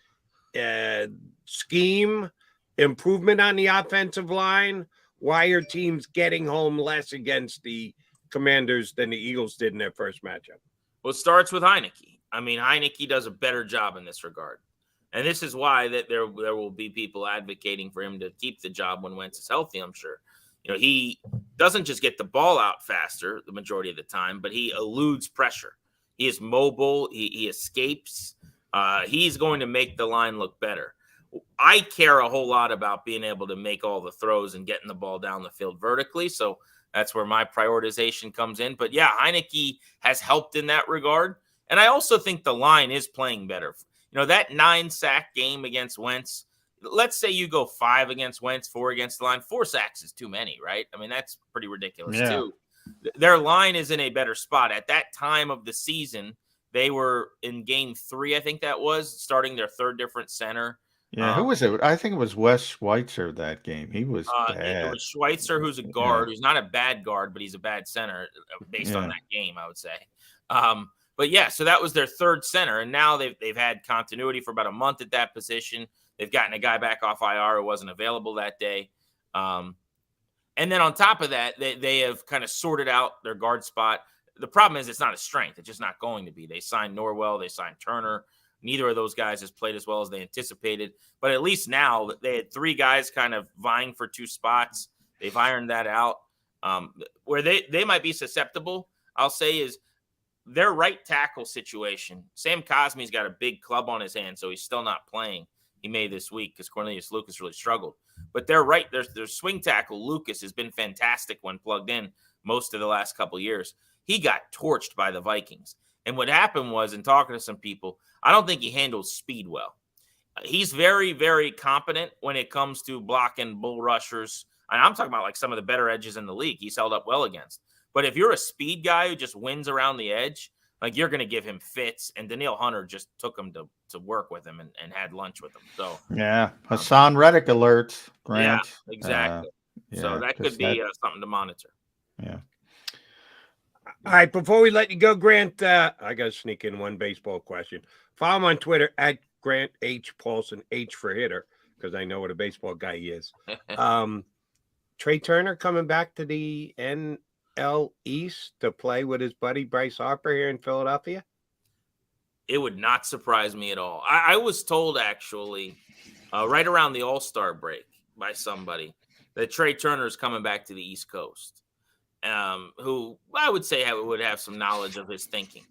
Scheme, improvement on the offensive line. Why are teams getting home less against the Commanders than the Eagles did in their first matchup? Well, it starts with Heineke. I mean, Heineke does a better job in this regard. And this is why that there will be people advocating for him to keep the job when Wentz is healthy, I'm sure. He doesn't just get the ball out faster the majority of the time, but he eludes pressure. He is mobile. He escapes. He's going to make the line look better. I care a whole lot about being able to make all the throws and getting the ball down the field vertically. So that's where my prioritization comes in. But yeah, Heineke has helped in that regard. And I also think the line is playing better. That 9-sack game against Wentz, let's say you go 5 against Wentz, 4 against the line. 4 sacks is too many, right? I mean, that's pretty ridiculous too. Their line is in a better spot. At that time of the season, they were in game 3, I think that was, starting their third different center. Yeah, who was it? I think it was Wes Schweitzer that game. He was bad. It was Schweitzer, who's a guard, who's not a bad guard, but he's a bad center based on that game, I would say. But yeah, so that was their third center, and now they've had continuity for about a month at that position. They've gotten a guy back off IR who wasn't available that day. And then on top of that, they have kind of sorted out their guard spot. the problem is it's not a strength. It's just not going to be. They signed Norwell. They signed Turner. Neither of those guys has played as well as they anticipated. But at least now they had 3 guys kind of vying for 2 spots. They've ironed that out. Where they might be susceptible, I'll say, is their right tackle situation. Sam Cosme's got a big club on his hand, so he's still not playing. He may this week because Cornelius Lucas really struggled. But their swing tackle, Lucas, has been fantastic when plugged in most of the last couple of years. He got torched by the Vikings. And what happened was, in talking to some people, I don't think he handles speed well. He's very, very competent when it comes to blocking bull rushers. And I'm talking about like some of the better edges in the league he's held up well against. But if you're a speed guy who just wins around the edge, like you're going to give him fits. And Danielle Hunter just took him to work with him and had lunch with him. So yeah, Hassan Reddick alerts. Grant. Yeah, exactly. So that could be something to monitor. Yeah. All right, before we let you go, Grant, I got to sneak in one baseball question. Follow him on Twitter at Grant H. Paulson, H for hitter, because I know what a baseball guy he is. Trey Turner coming back to the NL East to play with his buddy Bryce Harper here in Philadelphia? It would not surprise me at all. I was told, actually, right around the All-Star break by somebody that Trey Turner is coming back to the East Coast. Who I would say would have some knowledge of his thinking.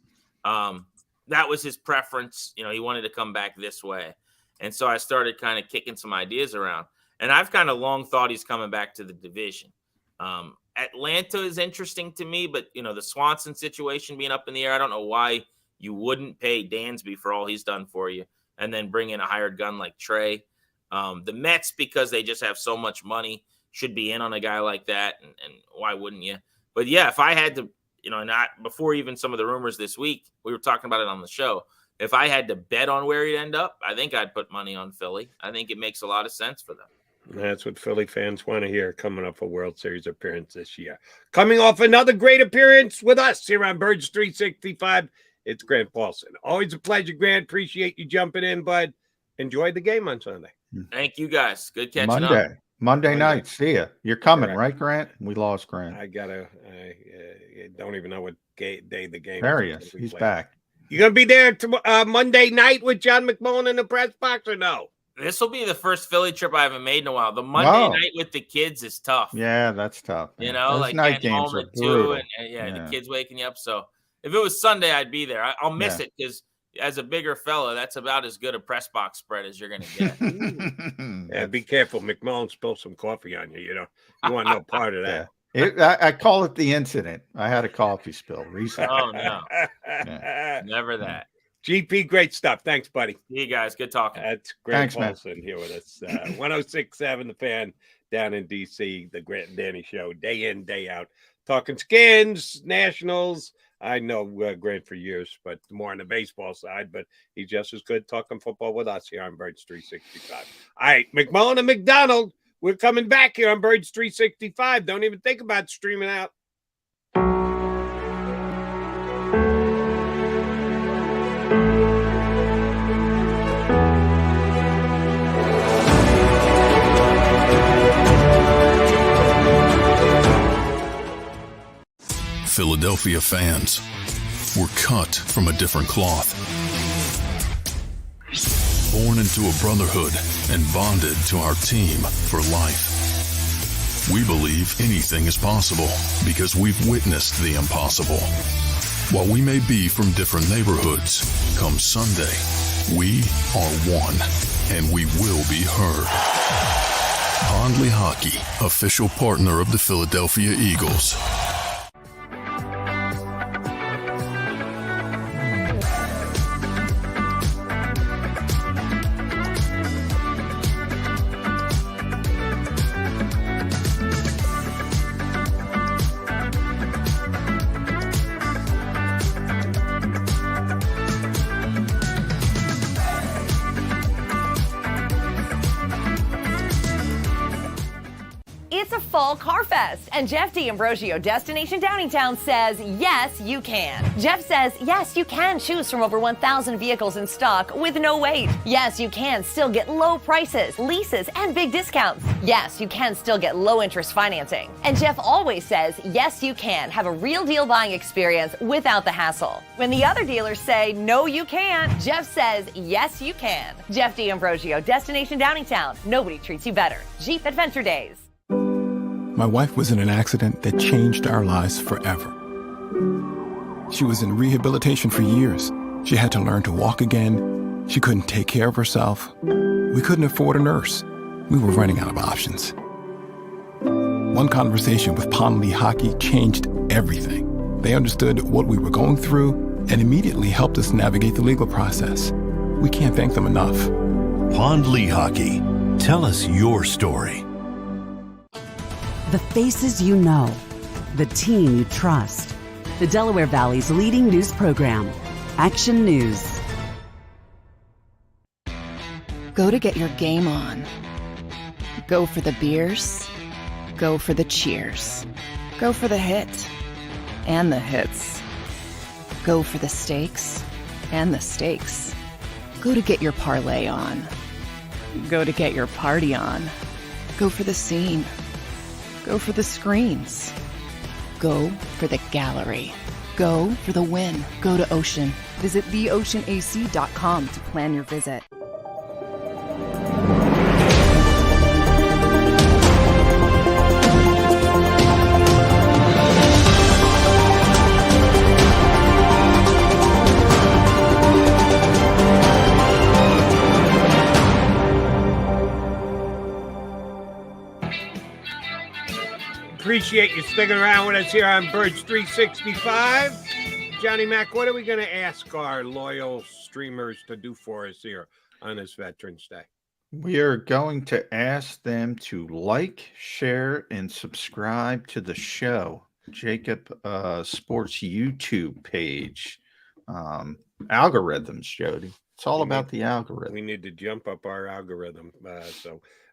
That was his preference. You know, he wanted to come back this way. And so I started kind of kicking some ideas around. And I've kind of long thought he's coming back to the division. Atlanta is interesting to me, but, you know, the Swanson situation being up in the air, I don't know why you wouldn't pay Dansby for all he's done for you and then bring in a hired gun like Trey. The Mets, because they just have so much money, should be in on a guy like that, and why wouldn't you? But yeah, if I had to, you know, not before even some of the rumors this week, we were talking about it on the show. If I had to bet on where he'd end up, I think I'd put money on Philly. I think it makes a lot of sense for them. That's what Philly fans want to hear coming off a World Series appearance this year. Coming off another great appearance with us here on Birds 365, it's Grant Paulson. Always a pleasure, Grant. Appreciate you jumping in, bud. Enjoy the game on Sunday. Thank you, guys. Good catching up. Monday night. See ya. You're coming, right, Grant? We lost Grant. I don't even know what day the game there is. He is. He's back. You going to be there Monday night with John McMullen in the press box or no? This will be the first Philly trip I haven't made in a while. The Monday night with the kids is tough. Yeah, that's tough. Man. You know, those like night getting games home are at brutal. 2 and the kids waking you up. So if it was Sunday, I'd be there. I'll miss it because as a bigger fella, that's about as good a press box spread as you're going to get. Yeah, be careful. McMullen spilled some coffee on you. You know, you want no part of that. I call it the incident. I had a coffee spill recently. Oh, no. Never that. GP, great stuff. Thanks, buddy. See you guys. Good talking. That's Grant Paulson here with us. 106.7 The Fan down in D.C., the Grant and Danny Show, day in, day out. Talking Skins, Nationals. I know Grant for years, but more on the baseball side, but he's just as good talking football with us here on Birds 365. All right, McMullen and McDonald, we're coming back here on Birds 365. Don't even think about streaming out. Philadelphia fans, were cut from a different cloth. Born into a brotherhood and bonded to our team for life. We believe anything is possible because we've witnessed the impossible. While we may be from different neighborhoods, come Sunday, we are one, and we will be heard. Pondley Hockey, official partner of the Philadelphia Eagles. It's a fall car fest, and Jeff D'Ambrosio, Destination Downingtown, says yes, you can. Jeff says yes, you can choose from over 1,000 vehicles in stock with no wait. Yes, you can still get low prices, leases, and big discounts. Yes, you can still get low interest financing. And Jeff always says yes, you can have a real deal buying experience without the hassle. When the other dealers say no, you can't, Jeff says yes, you can. Jeff D'Ambrosio, Destination Downingtown. Nobody treats you better. Jeep Adventure Days. My wife was in an accident that changed our lives forever. She was in rehabilitation for years. She had to learn to walk again. She couldn't take care of herself. We couldn't afford a nurse. We were running out of options. One conversation with Pond Lee Hockey changed everything. They understood what we were going through and immediately helped us navigate the legal process. We can't thank them enough. Pond Lee Hockey. Tell us your story. The faces you know, the team you trust. The Delaware Valley's leading news program, Action News. Go to get your game on. Go for the beers. Go for the cheers. Go for the hit and the hits. Go for the stakes and the stakes. Go to get your parlay on. Go to get your party on. Go for the scene. Go for the screens. Go for the gallery. Go for the win. Go to Ocean. Visit theoceanac.com to plan your visit. Appreciate you sticking around with us here on Birds 365. Johnny Mac, what are we going to ask our loyal streamers to do for us here on this Veterans Day? We are going to ask them to like, share, and subscribe to the show. JAKIB Sports YouTube page. Algorithms, Jody. It's all about the algorithm. We need to jump up our algorithm.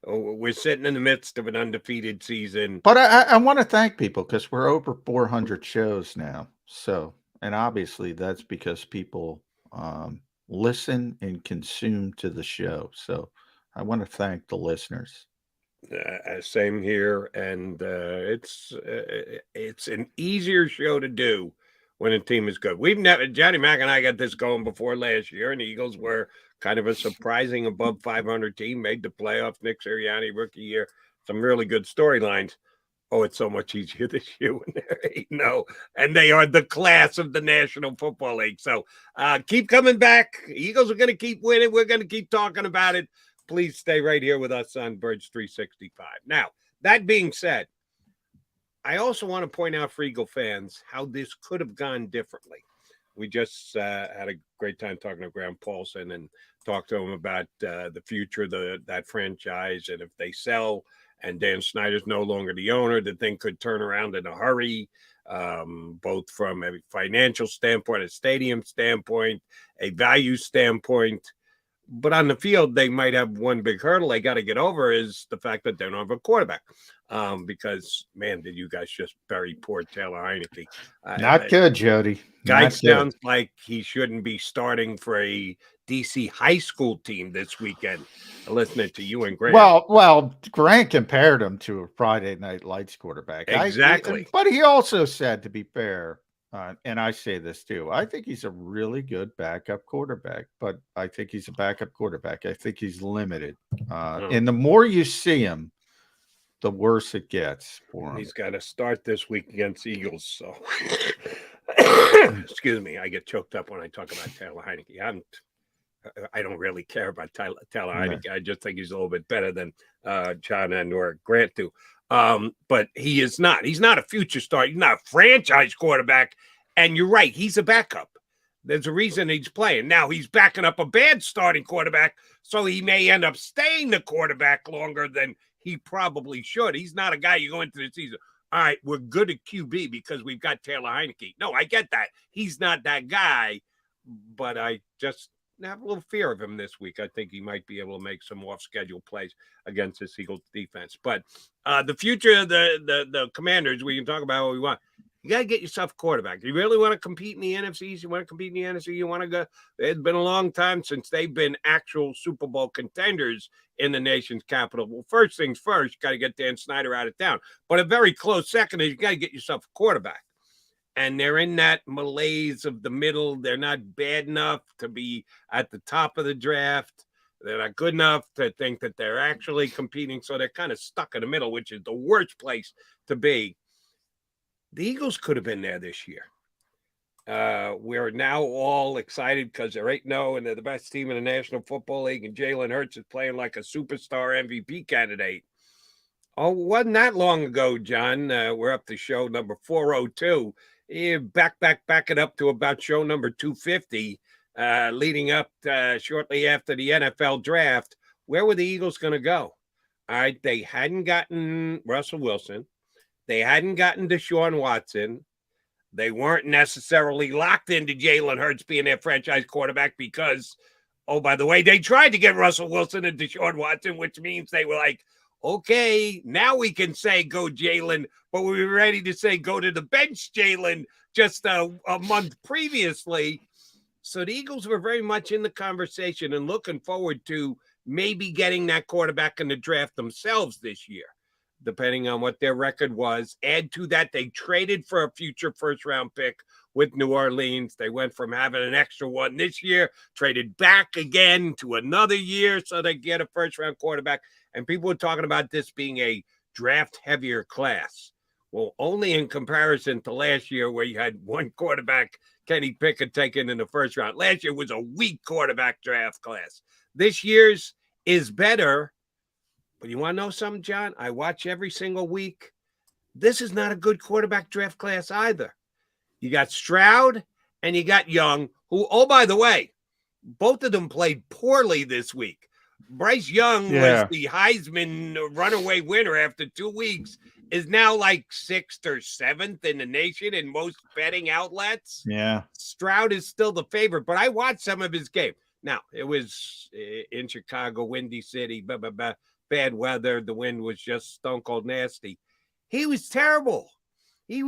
We're sitting in the midst of an undefeated season. But I want to thank people because we're over 400 shows now. So, and obviously that's because people listen and consume to the show. So I want to thank the listeners. Same here. And it's an easier show to do when a team is good. Johnny Mac and I got this going before last year, and the Eagles were kind of a surprising above 500 team, made the playoffs. Nick Siriani, rookie year, some really good storylines. Oh, it's so much easier this year when they're 8-0, and they are the class of the National Football League. So keep coming back. Eagles are going to keep winning. We're going to keep talking about it. Please stay right here with us on Birds 365. Now, that being said, I also want to point out for Eagle fans how this could have gone differently. We just had a great time talking to Graham Paulson and talked to him about the future of that franchise. And if they sell and Dan Snyder's no longer the owner, the thing could turn around in a hurry, both from a financial standpoint, a stadium standpoint, a value standpoint. But on the field, they might have one big hurdle they got to get over is the fact that they don't have a quarterback. Because, man, did you guys just bury poor Taylor Heineke. Not good, Jody. Guy sounds like he shouldn't be starting for a DC high school team this weekend. Listening to you and Grant. Well, Grant compared him to a Friday Night Lights quarterback. Exactly. But he also said, to be fair, and I say this too, I think he's a really good backup quarterback, but I think he's a backup quarterback. I think he's limited. And the more you see him, the worse it gets for him. He's got to start this week against Eagles. So, excuse me, I get choked up when I talk about Taylor Heineke. I don't really care about Taylor Heineke. I just think he's a little bit better than John and or Grant do. But he is not. He's not a future star. He's not a franchise quarterback. And you're right. He's a backup. There's a reason he's playing. Now he's backing up a bad starting quarterback, so he may end up staying the quarterback longer than he probably should. He's not a guy you go into the season, all right, we're good at QB because we've got Taylor Heineke. No, I get that. He's not that guy, but I just have a little fear of him this week. I think he might be able to make some off-schedule plays against this Eagles defense. But the future of the Commanders, we can talk about what we want. You got to get yourself a quarterback. You really want to compete in the NFC? You want to compete in the NFC? You want to go? It's been a long time since they've been actual Super Bowl contenders in the nation's capital. Well, first things first, you got to get Dan Snyder out of town. But a very close second is you got to get yourself a quarterback. And they're in that malaise of the middle. They're not bad enough to be at the top of the draft. They're not good enough to think that they're actually competing. So they're kind of stuck in the middle, which is the worst place to be. The Eagles could have been there this year. We're now all excited because they're 8-0 and they're the best team in the National Football League, and Jalen Hurts is playing like a superstar MVP candidate. Oh, wasn't that long ago, John. We're up to show number 402. Back it up to about show number 250, leading up shortly after the NFL draft. Where were the Eagles going to go? All right, they hadn't gotten Russell Wilson. They hadn't gotten Deshaun Watson. They weren't necessarily locked into Jalen Hurts being their franchise quarterback because, oh, by the way, they tried to get Russell Wilson and Deshaun Watson, which means they were like, okay, now we can say go Jalen, but we were ready to say go to the bench Jalen just a month previously. So the Eagles were very much in the conversation and looking forward to maybe getting that quarterback in the draft themselves this year, depending on what their record was. Add to that, they traded for a future first-round pick with New Orleans. They went from having an extra one this year, traded back again to another year so they get a first-round quarterback. And people were talking about this being a draft-heavier class. Well, only in comparison to last year where you had one quarterback, Kenny Pickett, taken in the first round. Last year was a weak quarterback draft class. This year's is better. But you want to know something, John? I watch every single week. This is not a good quarterback draft class either. You got Stroud and you got Young, who, oh, by the way, both of them played poorly this week. Bryce Young was the Heisman runaway winner after 2 weeks, is now like 6th or 7th in the nation in most betting outlets. Yeah. Stroud is still the favorite, but I watched some of his game. Now, it was in Chicago, Windy City, bad weather. The wind was just stone cold nasty. He was terrible. He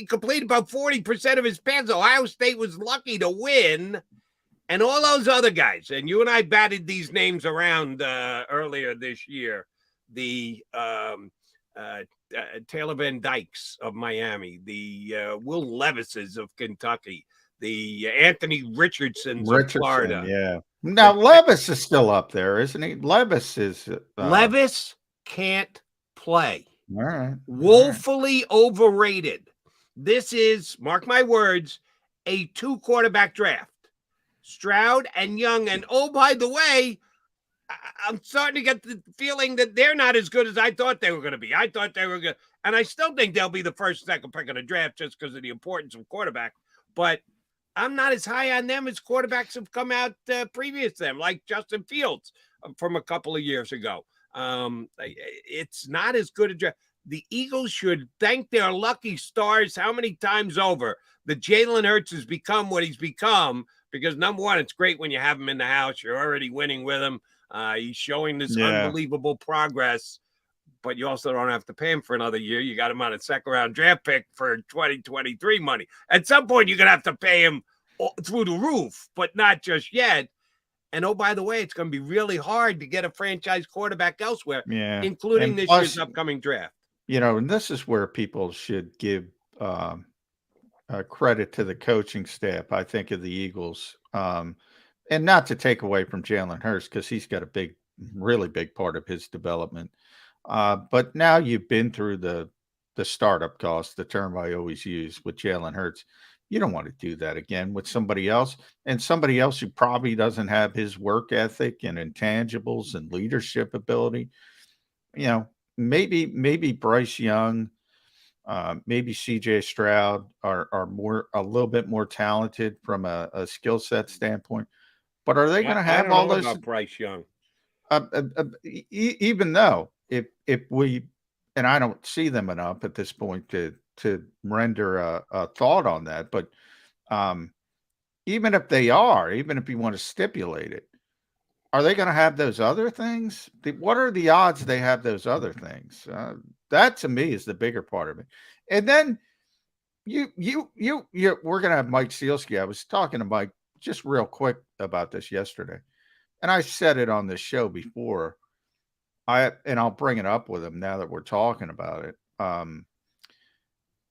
completed about 40% of his passes. Ohio State was lucky to win. And all those other guys, and you and I batted these names around earlier this year, the Taylor Van Dykes of Miami, the Will Levises of Kentucky, the Anthony Richardsons of Florida. Yeah. Now, Levis is still up there, isn't he? Levis is. Levis can't play. All right. Woefully overrated. This is, mark my words, a 2-quarterback draft. Stroud and Young. And, oh, by the way, I'm starting to get the feeling that they're not as good as I thought they were going to be. I thought they were good. And I still think they'll be the first, second pick of the draft just because of the importance of quarterback. But I'm not as high on them as quarterbacks have come out previous to them, like Justin Fields from a couple of years ago. It's not as good a draft. The Eagles should thank their lucky stars how many times over that Jalen Hurts has become what he's become, because, number one, it's great when you have him in the house. You're already winning with him. He's showing this unbelievable progress, but you also don't have to pay him for another year. You got him on a second-round draft pick for 2023 money. At some point, you're going to have to pay him through the roof, but not just yet. And, oh, by the way, it's going to be really hard to get a franchise quarterback elsewhere, including this year's upcoming draft. You know, and this is where people should give credit to the coaching staff, I think, of the Eagles. And not to take away from Jalen Hurts, because he's got a really big part of his development. But now you've been through the startup cost, the term I always use with Jalen Hurts. You don't want to do that again with somebody else, and somebody else who probably doesn't have his work ethic and intangibles and leadership ability. You know, maybe Bryce Young, maybe CJ Stroud are a little bit more talented from a skill set standpoint. But are they going to have all this? About Bryce Young, even though if we, and I don't see them enough at this point to render a thought on that, but even if they are, even if you want to stipulate it, are they going to have those other things? What are the odds they have those other things? That to me is the bigger part of it. And then we're going to have Mike Sielski. I was talking to Mike just real quick about this yesterday, and I said it on this show before. And I'll bring it up with him now that we're talking about it.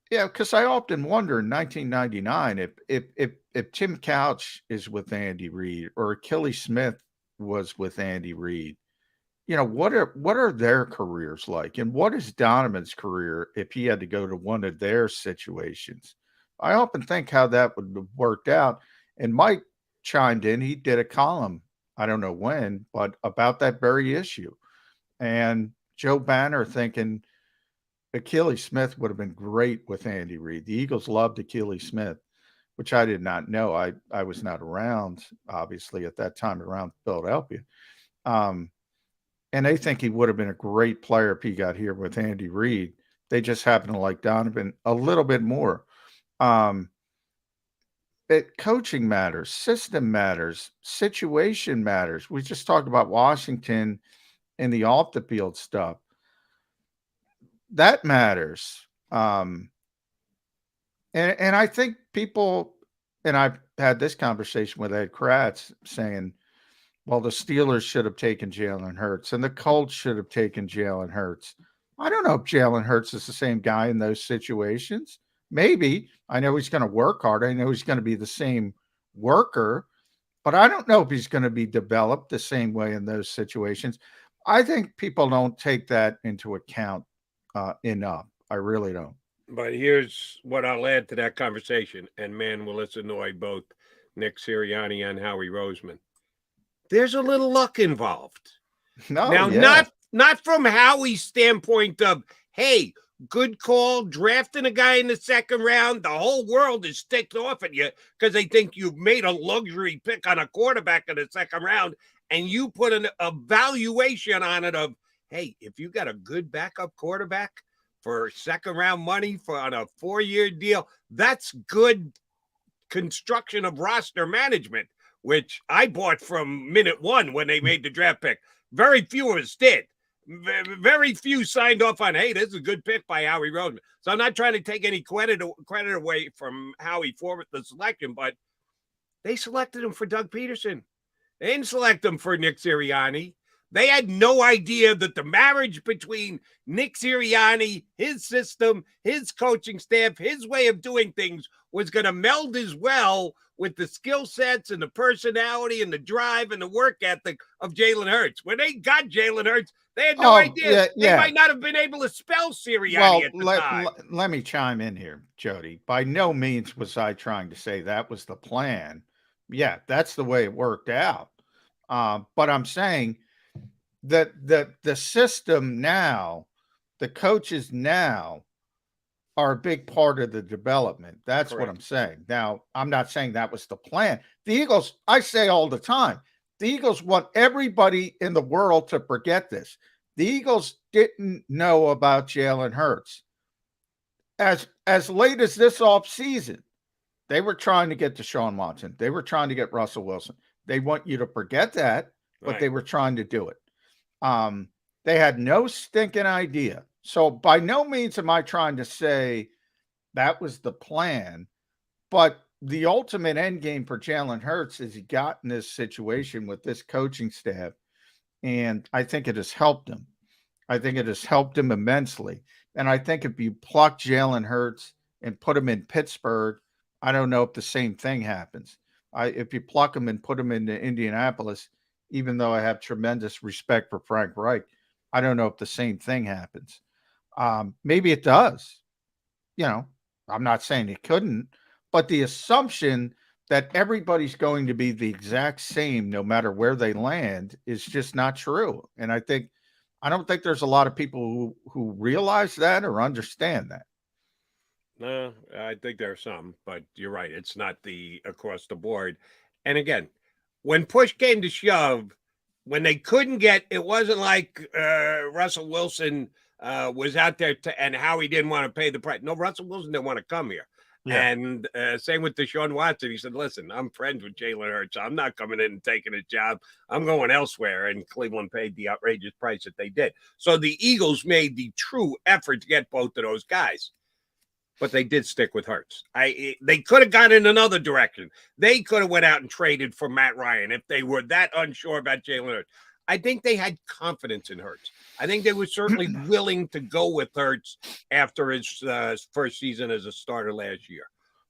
Yeah, because I often wonder in 1999 if Tim Couch is with Andy Reid or Achilles Smith was with Andy Reid, what are their careers like, and what is Donovan's career if he had to go to one of their situations? I often think how that would have worked out. And Mike chimed in. He did a column, I don't know when, but about that very issue. And Joe Banner thinking Achilles Smith would have been great with Andy Reid. The Eagles loved Achilles Smith, which I did not know. I was not around, obviously, at that time around Philadelphia. And they think he would have been a great player if he got here with Andy Reid. They just happen to like Donovan a little bit more. Coaching matters, system matters, situation matters. We just talked about Washington and the off the field stuff. That matters. And I think people, and I've had this conversation with Ed Kratz saying, well, the Steelers should have taken Jalen Hurts and the Colts should have taken Jalen Hurts. I don't know if Jalen Hurts is the same guy in those situations. Maybe. I know he's going to work hard. I know he's going to be the same worker, but I don't know if he's going to be developed the same way in those situations. I think people don't take that into account enough. I really don't. But here's what I'll add to that conversation. And man, will this annoy both Nick Siriani and Howie Roseman. There's a little luck involved. Not from Howie's standpoint of, hey, good call, drafting a guy in the second round. The whole world is ticked off at you because they think you've made a luxury pick on a quarterback in the second round, and you put an evaluation on it of, hey, if you got a good backup quarterback for second round money on a 4-year deal, that's good construction of roster management, which I bought from minute one when they made the draft pick. Very few of us did. Very few signed off on, hey, this is a good pick by Howie Roseman. So I'm not trying to take any credit away from Howie for the selection, but they selected him for Doug Peterson. They didn't select him for Nick Sirianni. They had no idea that the marriage between Nick Sirianni, his system, his coaching staff, his way of doing things was going to meld as well with the skill sets and the personality and the drive and the work ethic of Jalen Hurts. When they got Jalen Hurts, they had no idea. They might not have been able to spell Sirianni at the time. Let me chime in here, Jody. By no means was I trying to say that was the plan. Yeah, that's the way it worked out. But I'm saying that the system now, the coaches now are a big part of the development. That's correct. What I'm saying. Now, I'm not saying that was the plan. The Eagles, I say all the time, the Eagles want everybody in the world to forget this. The Eagles didn't know about Jalen Hurts. As late as this offseason, they were trying to get Deshaun Watson. They were trying to get Russell Wilson. They want you to forget that, but They were trying to do it. They had no stinking idea. So by no means am I trying to say that was the plan, but the ultimate end game for Jalen Hurts is he got in this situation with this coaching staff, and I think it has helped him. I think it has helped him immensely. And I think if you pluck Jalen Hurts and put him in Pittsburgh, I don't know if the same thing happens. If you pluck him and put him into Indianapolis, even though I have tremendous respect for Frank Reich, I don't know if the same thing happens. Maybe it does. I'm not saying it couldn't, but the assumption that everybody's going to be the exact same no matter where they land is just not true. And I don't think there's a lot of people who realize that or understand that. No, I think there are some, but you're right. It's not the across the board. And again, when push came to shove, when they couldn't get, it wasn't like Russell Wilson was out there and Howie didn't want to pay the price. No, Russell Wilson didn't want to come here. Yeah. And same with Deshaun Watson. He said, listen, I'm friends with Jalen Hurts. I'm not coming in and taking his job. I'm going elsewhere. And Cleveland paid the outrageous price that they did. So the Eagles made the true effort to get both of those guys. But they did stick with Hurts. They could have gone in another direction. They could have went out and traded for Matt Ryan if they were that unsure about Jalen Hurts. I think they had confidence in Hurts. I think they were certainly willing to go with Hurts after his first season as a starter last year.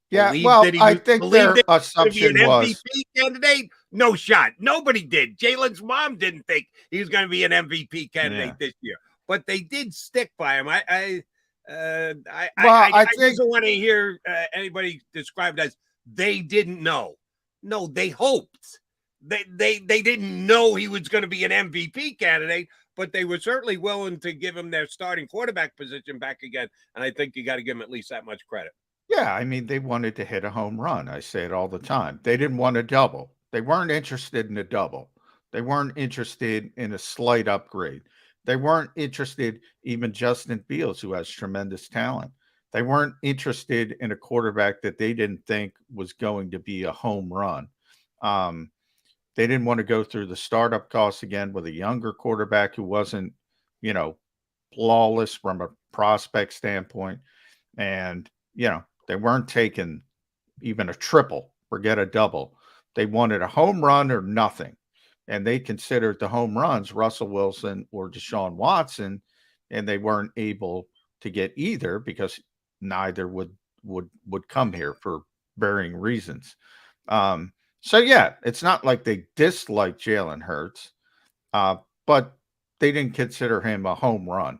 Yeah, I think their assumption be an was MVP candidate. No shot. Nobody did. Jalen's mom didn't think he was going to be an MVP candidate this year, but they did stick by him. I just don't want to hear anybody described as they didn't know. No, they hoped. They didn't know he was going to be an MVP candidate, but they were certainly willing to give him their starting quarterback position back again. And I think you got to give him at least that much credit. Yeah, I mean, they wanted to hit a home run. I say it all the time. They didn't want a double. They weren't interested in a double. They weren't interested in a slight upgrade. They weren't interested, even Justin Fields, who has tremendous talent. They weren't interested in a quarterback that they didn't think was going to be a home run. They didn't want to go through the startup costs again with a younger quarterback who wasn't, flawless from a prospect standpoint. And, they weren't taking even a triple, forget a double. They wanted a home run or nothing. And they considered the home runs Russell Wilson or Deshaun Watson, and they weren't able to get either because neither would come here for varying reasons. So yeah, it's not like they disliked Jalen Hurts, but they didn't consider him a home run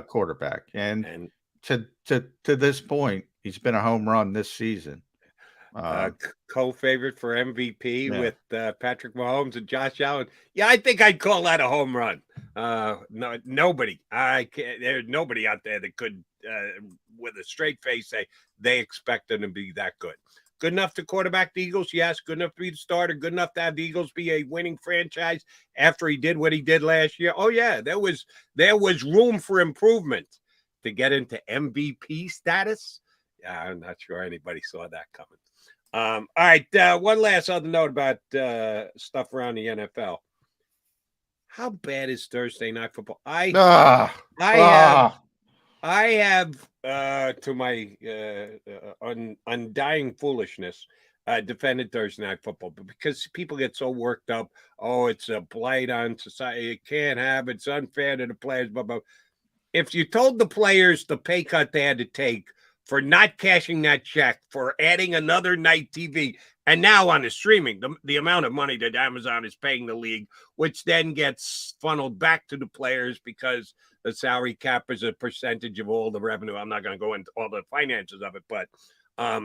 quarterback. And to this point, he's been a home run this season. Co-favorite for MVP with Patrick Mahomes and Josh Allen. Yeah, I think I'd call that a home run. No, nobody. There's nobody out there that could, with a straight face, say they expect him to be that good. Good enough to quarterback the Eagles, yes. Good enough to be the starter. Good enough to have the Eagles be a winning franchise after he did what he did last year. Oh yeah, there was room for improvement to get into MVP status. Yeah, I'm not sure anybody saw that coming. All right, one last other note about stuff around the NFL. How bad is Thursday night football? I have to my undying foolishness, defended Thursday night football, but because people get so worked up, it's a blight on society. It can't have. It's unfair to the players. But if you told the players the pay cut they had to take for not cashing that check, for adding another night TV, and now on the streaming, the amount of money that Amazon is paying the league, which then gets funneled back to the players because the salary cap is a percentage of all the revenue. I'm not going to go into all the finances of it, but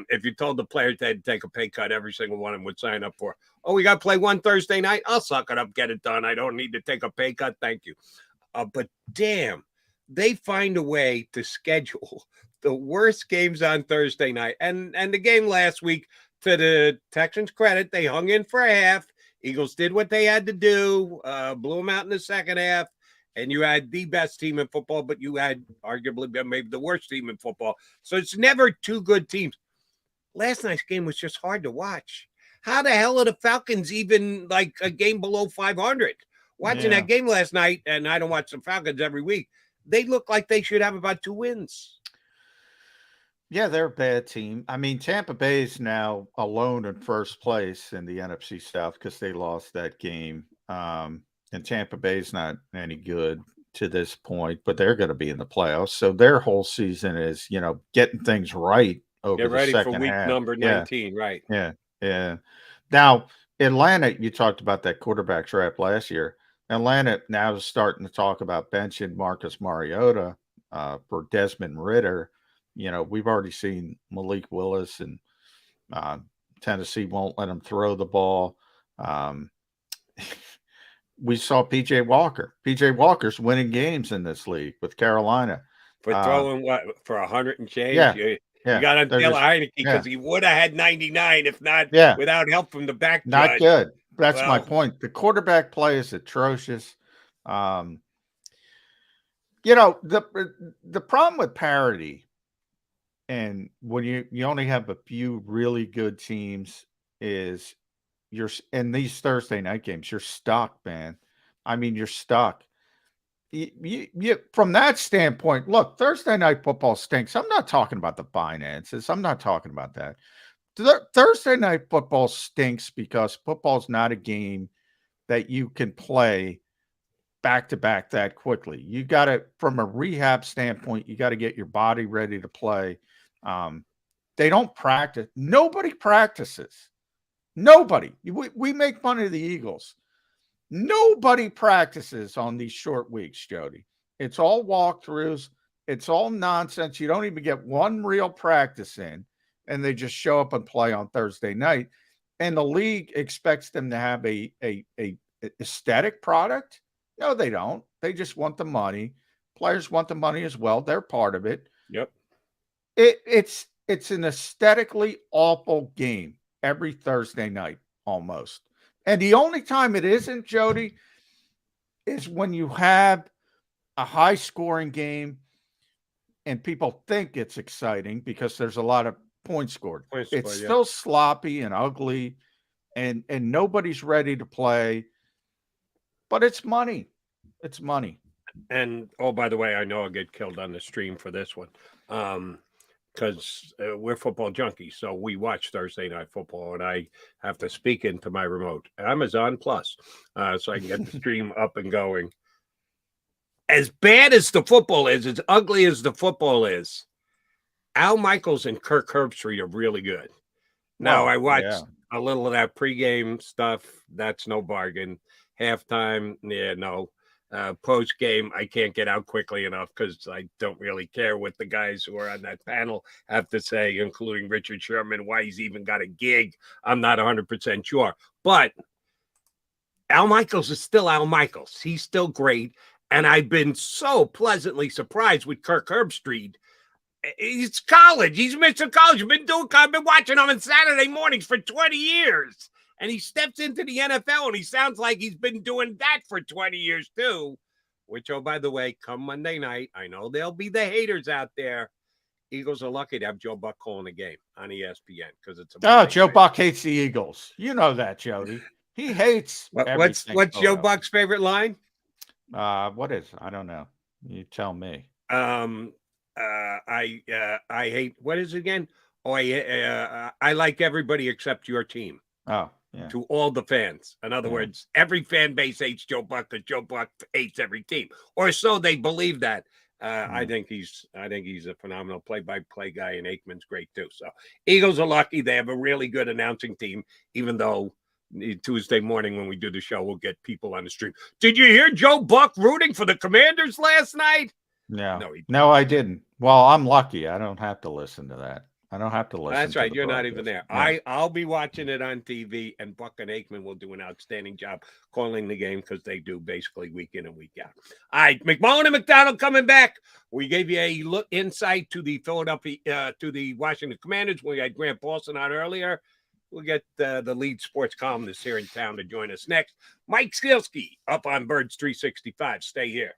if you told the players they had to take a pay cut, every single one of them would sign up for, we got to play one Thursday night. I'll suck it up, get it done. I don't need to take a pay cut. Thank you. But damn, they find a way to schedule the worst games on Thursday night. And the game last week, to the Texans' credit, they hung in for a half. Eagles did what they had to do, blew them out in the second half. And you had the best team in football, but you had arguably maybe the worst team in football. So it's never two good teams. Last night's game was just hard to watch. How the hell are the Falcons even like a game below 500? Watching that game last night, and I don't watch the Falcons every week, they look like they should have about 2 wins. Yeah, they're a bad team. I mean, Tampa Bay is now alone in first place in the NFC South because they lost that game. And Tampa Bay's not any good to this point, but they're going to be in the playoffs. So their whole season is, getting things right over Get the ready second for week half. number 19, right? Yeah. Now, Atlanta, you talked about that quarterback trap last year. Atlanta now is starting to talk about benching Marcus Mariota for Desmond Ridder. We've already seen Malik Willis, and Tennessee won't let him throw the ball. We saw P.J. Walker. P.J. Walker's winning games in this league with Carolina. For throwing for 100 and change? Yeah. You got on Taylor Heineke because he would have had 99 if not without help from the back Not judge. good. That's my point. The quarterback play is atrocious. The problem with parity And when you only have a few really good teams, is you're in these Thursday night games, you're stuck, man. I mean, you're stuck. You from that standpoint, look, Thursday night football stinks. I'm not talking about the finances. I'm not talking about that. Thursday night football stinks because football's not a game that you can play back to back that quickly. You got to, from a rehab standpoint, you got to get your body ready to play. They don't practice. Nobody practices. Nobody. We make fun of the Eagles. Nobody practices on these short weeks, Jody. It's all walkthroughs. It's all nonsense. You don't even get one real practice in, and they just show up and play on Thursday night. And the league expects them to have a aesthetic product. No, they don't. They just want the money. Players want the money as well. They're part of it. Yep. It's an aesthetically awful game every Thursday night almost. And the only time it isn't, Jody, is when you have a high-scoring game and people think it's exciting because there's a lot of points scored. It's still sloppy and ugly, and nobody's ready to play. But it's money. It's money. And, oh, by the way, I know I'll get killed on the stream for this one. Because we're football junkies, so we watch Thursday Night Football, and I have to speak into my remote Amazon Plus so I can get the stream up and going. As bad as the football is, as ugly as the football is, Al Michaels and Kirk Herbstreit are really good. Now, I watched a little of that pregame stuff. That's no bargain. Halftime, no. Post game, I can't get out quickly enough because I don't really care what the guys who are on that panel have to say, including Richard Sherman, why he's even got a gig. I'm not 100% sure. But Al Michaels is still Al Michaels. He's still great. And I've been so pleasantly surprised with Kirk Herbstreit. He's college. He's Mr. College. I've been watching him on Saturday mornings for 20 years. And he steps into the NFL, and he sounds like he's been doing that for 20 years, too. Which, oh, by the way, come Monday night, I know there'll be the haters out there. Eagles are lucky to have Joe Buck calling the game on ESPN because it's a Joe Buck hates the Eagles. You know that, Jody. He hates what's Joe Buck's favorite line? What is? I don't know. You tell me. I hate, what is it again? Oh, I like everybody except your team. Oh. Yeah. To all the fans. In other words, every fan base hates Joe Buck because Joe Buck hates every team, or so they believe that. I think he's a phenomenal play-by-play guy, and Aikman's great too. So Eagles are lucky; they have a really good announcing team. Even though Tuesday morning when we do the show, we'll get people on the stream. Did you hear Joe Buck rooting for the Commanders last night? No, I didn't. Well, I'm lucky; I don't have to listen to that. I don't have to listen. That's right. To You're broadcast. not even there. Yeah. I'll be watching it on TV, and Buck and Aikman will do an outstanding job calling the game because they do basically week in and week out. All right, McMullen and McDonald coming back. We gave you a look insight to the to the Washington Commanders. We had Grant Paulson on earlier. We'll get the lead sports columnist here in town to join us next. Mike Sielski up on Birds 365. Stay here.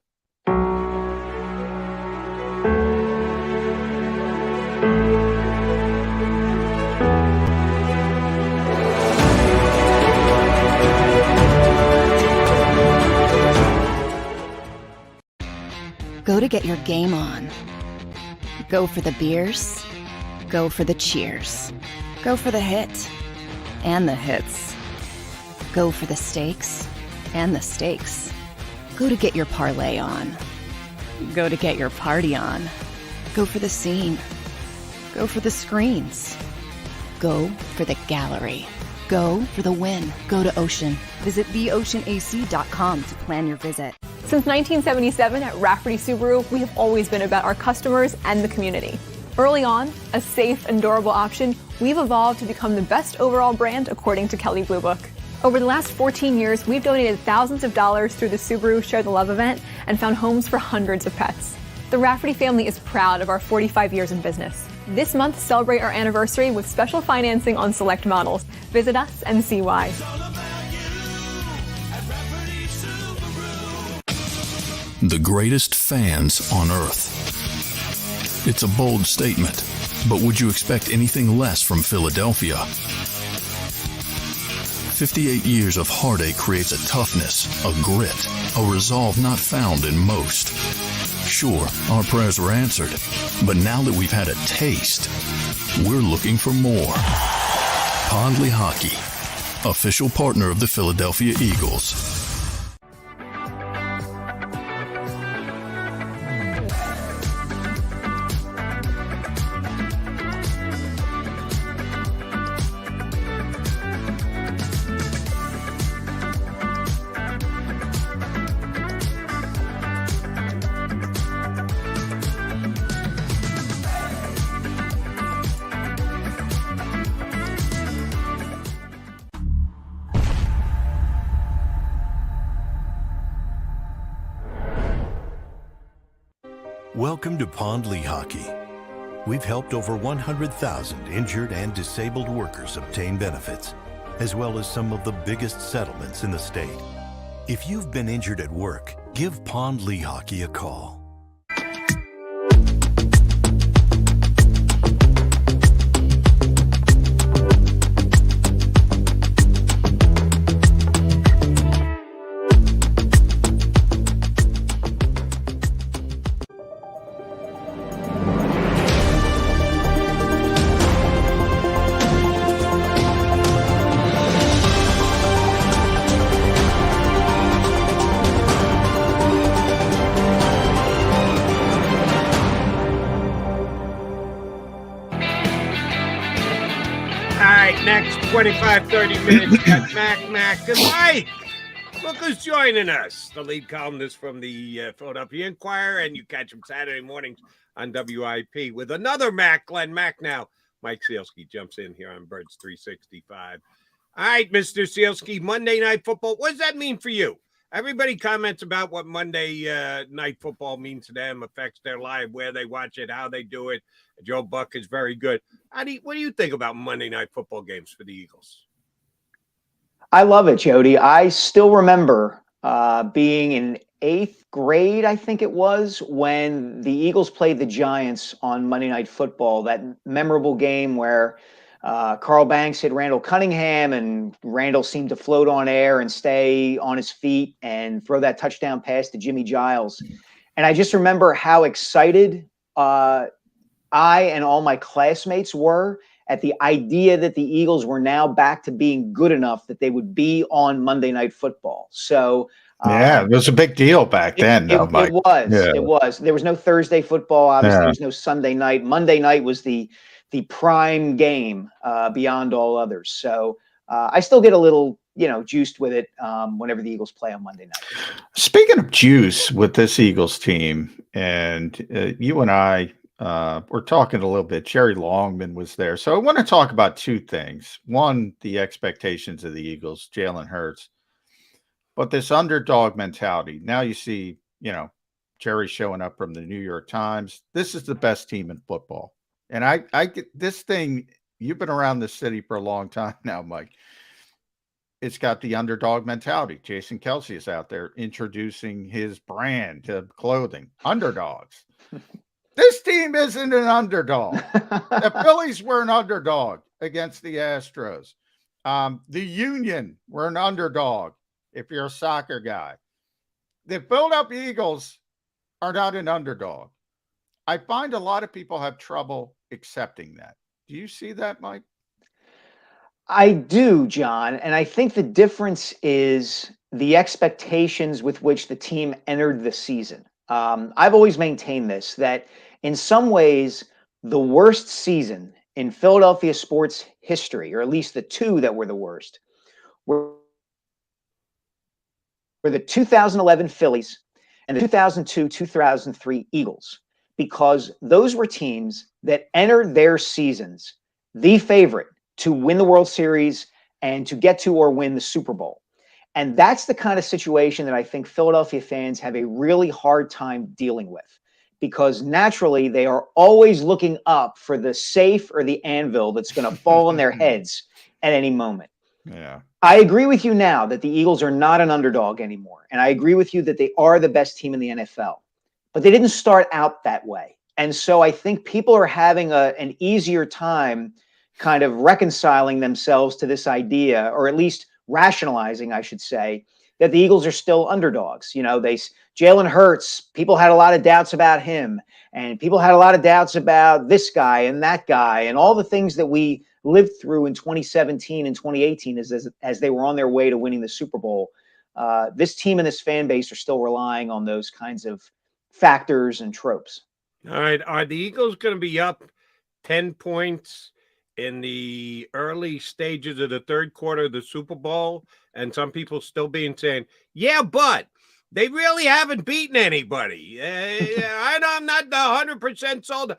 Go to get your game on. Go for the beers. Go for the cheers. Go for the hit and the hits. Go for the stakes and the stakes. Go to get your parlay on. Go to get your party on. Go for the scene. Go for the screens. Go for the gallery. Go for the win. Go to Ocean. Visit theoceanac.com to plan your visit. Since 1977 at Rafferty Subaru, we have always been about our customers and the community. Early on, a safe and durable option, we've evolved to become the best overall brand according to Kelley Blue Book. Over the last 14 years, we've donated thousands of dollars through the Subaru Share the Love event and found homes for hundreds of pets. The Rafferty family is proud of our 45 years in business. This month, celebrate our anniversary with special financing on select models. Visit us and see why. The greatest fans on earth. It's a bold statement, But would you expect anything less from Philadelphia? 58 years of heartache creates a toughness, a grit, a resolve not found in most. Sure, our prayers were answered, but now that we've had a taste, we're looking for more. Pondley Hockey, official partner of the Philadelphia Eagles. Welcome to Pondley Hockey. We've helped over 100,000 injured and disabled workers obtain benefits, as well as some of the biggest settlements in the state. If you've been injured at work, give Pondley Hockey a call. Next 25, 30 minutes, got Mac, and Mike. Look who's joining us, the lead columnist from the Philadelphia Inquirer, and you catch him Saturday mornings on WIP with another Mac, Glenn Mac now. Mike Sielski jumps in here on Birds 365. All right, Mr. Sielski, Monday Night Football, what does that mean for you? Everybody comments about what Monday Night Football means to them, affects their life, where they watch it, how they do it. Joe Buck is very good. What do you think about Monday Night Football games for the Eagles? I love it, Jody. I still remember being in 8th grade, I think it was, when the Eagles played the Giants on Monday Night Football, that memorable game where Carl Banks hit Randall Cunningham, and Randall seemed to float on air and stay on his feet and throw that touchdown pass to Jimmy Giles. And I just remember how excited I and all my classmates were at the idea that the Eagles were now back to being good enough that they would be on Monday Night Football. So yeah, it was a big deal back then. It was. There was no Thursday football. Obviously, there was no Sunday night. Monday night was the prime game beyond all others. So I still get a little, juiced with it whenever the Eagles play on Monday night. Speaking of juice with this Eagles team, and you and I we're talking a little bit. Jerry Longman was there. So I want to talk about two things. One, the expectations of the Eagles, Jalen Hurts, but this underdog mentality. Now you see, Jerry showing up from the New York Times. This is the best team in football. And I get this thing. You've been around this city for a long time now, Mike. It's got the underdog mentality. Jason Kelsey is out there introducing his brand of clothing, underdogs. This team isn't an underdog. The Phillies were an underdog against the Astros. The Union were an underdog if you're a soccer guy. The Philadelphia Eagles are not an underdog. I find a lot of people have trouble accepting that. Do you see that, Mike? I do, John. And I think the difference is the expectations with which the team entered the season. I've always maintained this, that in some ways, the worst season in Philadelphia sports history, or at least the two that were the worst, were the 2011 Phillies and the 2002-2003 Eagles, because those were teams that entered their seasons the favorite to win the World Series and to get to or win the Super Bowl. And that's the kind of situation that I think Philadelphia fans have a really hard time dealing with, because naturally they are always looking up for the safe or the anvil that's going to fall on their heads at any moment. Yeah. I agree with you now that the Eagles are not an underdog anymore. And I agree with you that they are the best team in the NFL. But they didn't start out that way. And so I think people are having an easier time kind of reconciling themselves to this idea, or at least rationalizing, I should say, that the Eagles are still underdogs. Jalen Hurts, people had a lot of doubts about him, and people had a lot of doubts about this guy and that guy, and all the things that we lived through in 2017 and 2018 as they were on their way to winning the Super Bowl. This team and this fan base are still relying on those kinds of factors and tropes. All right. Are the Eagles going to be up 10 points in the early stages of the third quarter of the Super Bowl? And some people still saying, yeah, but they really haven't beaten anybody. I'm not 100% sold.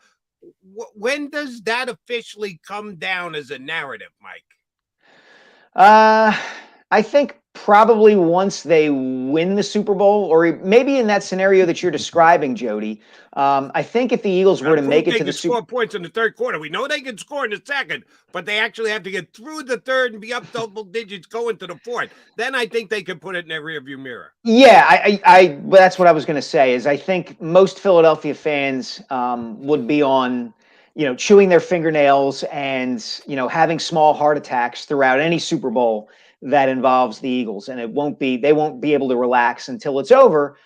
When does that officially come down as a narrative, Mike? I think probably once they win the Super Bowl, or maybe in that scenario that you're describing, Jody. I think if the Eagles were to make it to the Super Bowl, score points in the third quarter. We know they can score in the second, but they actually have to get through the third and be up double digits going to the fourth. Then I think they can put it in their rearview mirror. Yeah, that's what I was going to say. Is I think most Philadelphia fans would be on, chewing their fingernails and having small heart attacks throughout any Super Bowl that involves the Eagles, and they won't be able to relax until it's over.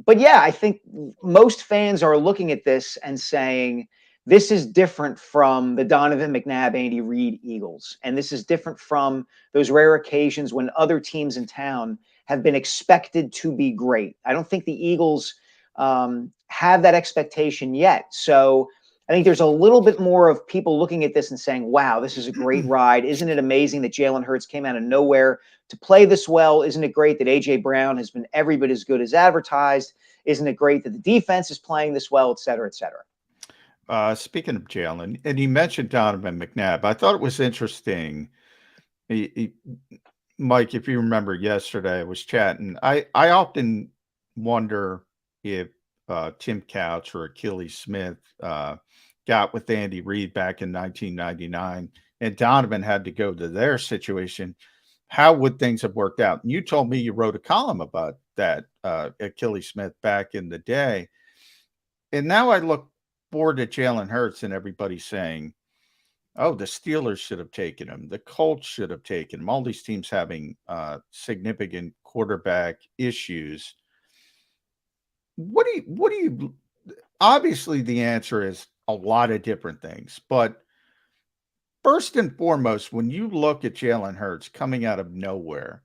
But yeah, I think most fans are looking at this and saying, this is different from the Donovan McNabb, Andy Reid Eagles. And this is different from those rare occasions when other teams in town have been expected to be great. I don't think the Eagles have that expectation yet. So I think there's a little bit more of people looking at this and saying, wow, this is a great ride. Isn't it amazing that Jalen Hurts came out of nowhere to play this well? Isn't it great that A.J. Brown has been every bit as good as advertised? Isn't it great that the defense is playing this well, et cetera, et cetera? Speaking of Jalen, and you mentioned Donovan McNabb, I thought it was interesting. Mike, if you remember yesterday, I was chatting. I often wonder if Tim Couch or Achilles Smith got with Andy Reid back in 1999 and Donovan had to go to their situation, how would things have worked out? And you told me you wrote a column about that, Achilles Smith, back in the day. And now I look forward to Jalen Hurts and everybody saying, oh, the Steelers should have taken him. The Colts should have taken him. All these teams having significant quarterback issues. What do you, obviously the answer is a lot of different things, but first and foremost, when you look at Jalen Hurts coming out of nowhere,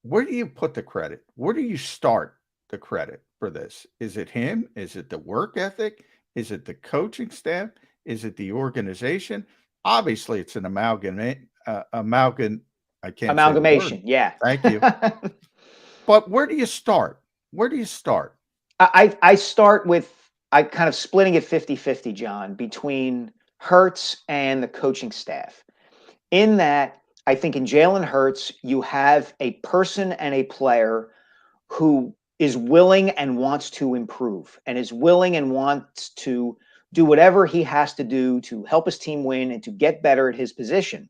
where do you put the credit? Where do you start the credit for this? Is it him? Is it the work ethic? Is it the coaching staff? Is it the organization? Obviously, it's an amalgamation. Yeah. Thank you. But where do you start? Where do you start? I start with, I kind of splitting it 50-50, John, between Hurts and the coaching staff. In that, I think in Jalen Hurts, you have a person and a player who is willing and wants to improve and is willing and wants to do whatever he has to do to help his team win and to get better at his position.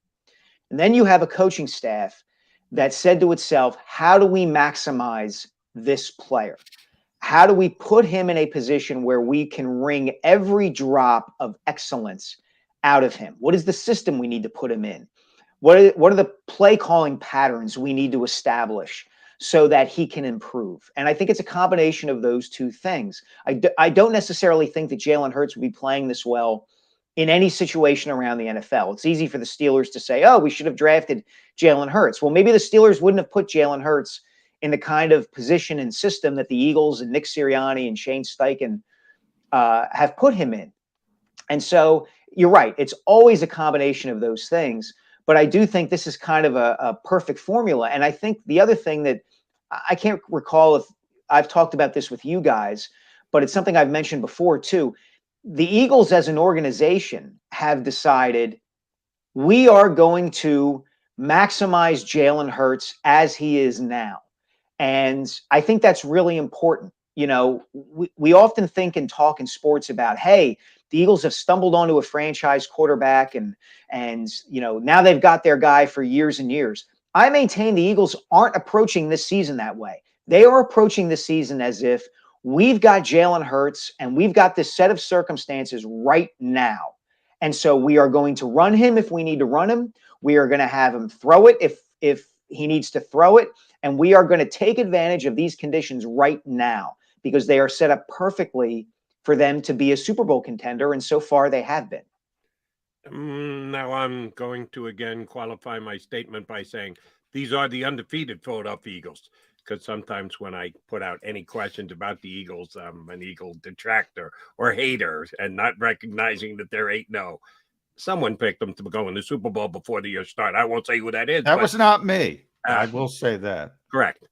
And then you have a coaching staff that said to itself, how do we maximize this player? How do we put him in a position where we can wring every drop of excellence out of him? What is the system we need to put him in? What are the play calling patterns we need to establish so that he can improve? And I think it's a combination of those two things. I don't necessarily think that Jalen Hurts would be playing this well in any situation around the NFL. It's easy for the Steelers to say, oh, we should have drafted Jalen Hurts. Well, maybe the Steelers wouldn't have put Jalen Hurts in the kind of position and system that the Eagles and Nick Siriani and Shane Steichen have put him in. And so you're right. It's always a combination of those things. But I do think this is kind of a perfect formula. And I think the other thing that I can't recall if I've talked about this with you guys, but it's something I've mentioned before too. The Eagles as an organization have decided we are going to maximize Jalen Hurts as he is now. And I think that's really important. You know, we often think and talk in sports about, hey, the Eagles have stumbled onto a franchise quarterback and you know, now they've got their guy for years and years. I maintain the Eagles aren't approaching this season that way. They are approaching this season as if we've got Jalen Hurts and we've got this set of circumstances right now. And so we are going to run him if we need to run him. We are going to have him throw it if he needs to throw it. And we are going to take advantage of these conditions right now because they are set up perfectly for them to be a Super Bowl contender. And so far they have been. Now I'm going to again qualify my statement by saying these are the undefeated Philadelphia Eagles. Because sometimes when I put out any questions about the Eagles, I'm an Eagle detractor or hater and not recognizing that they're 8-0. Someone picked them to go in the Super Bowl before the year started. I won't say who that is. That was not me. I will say that. Correct.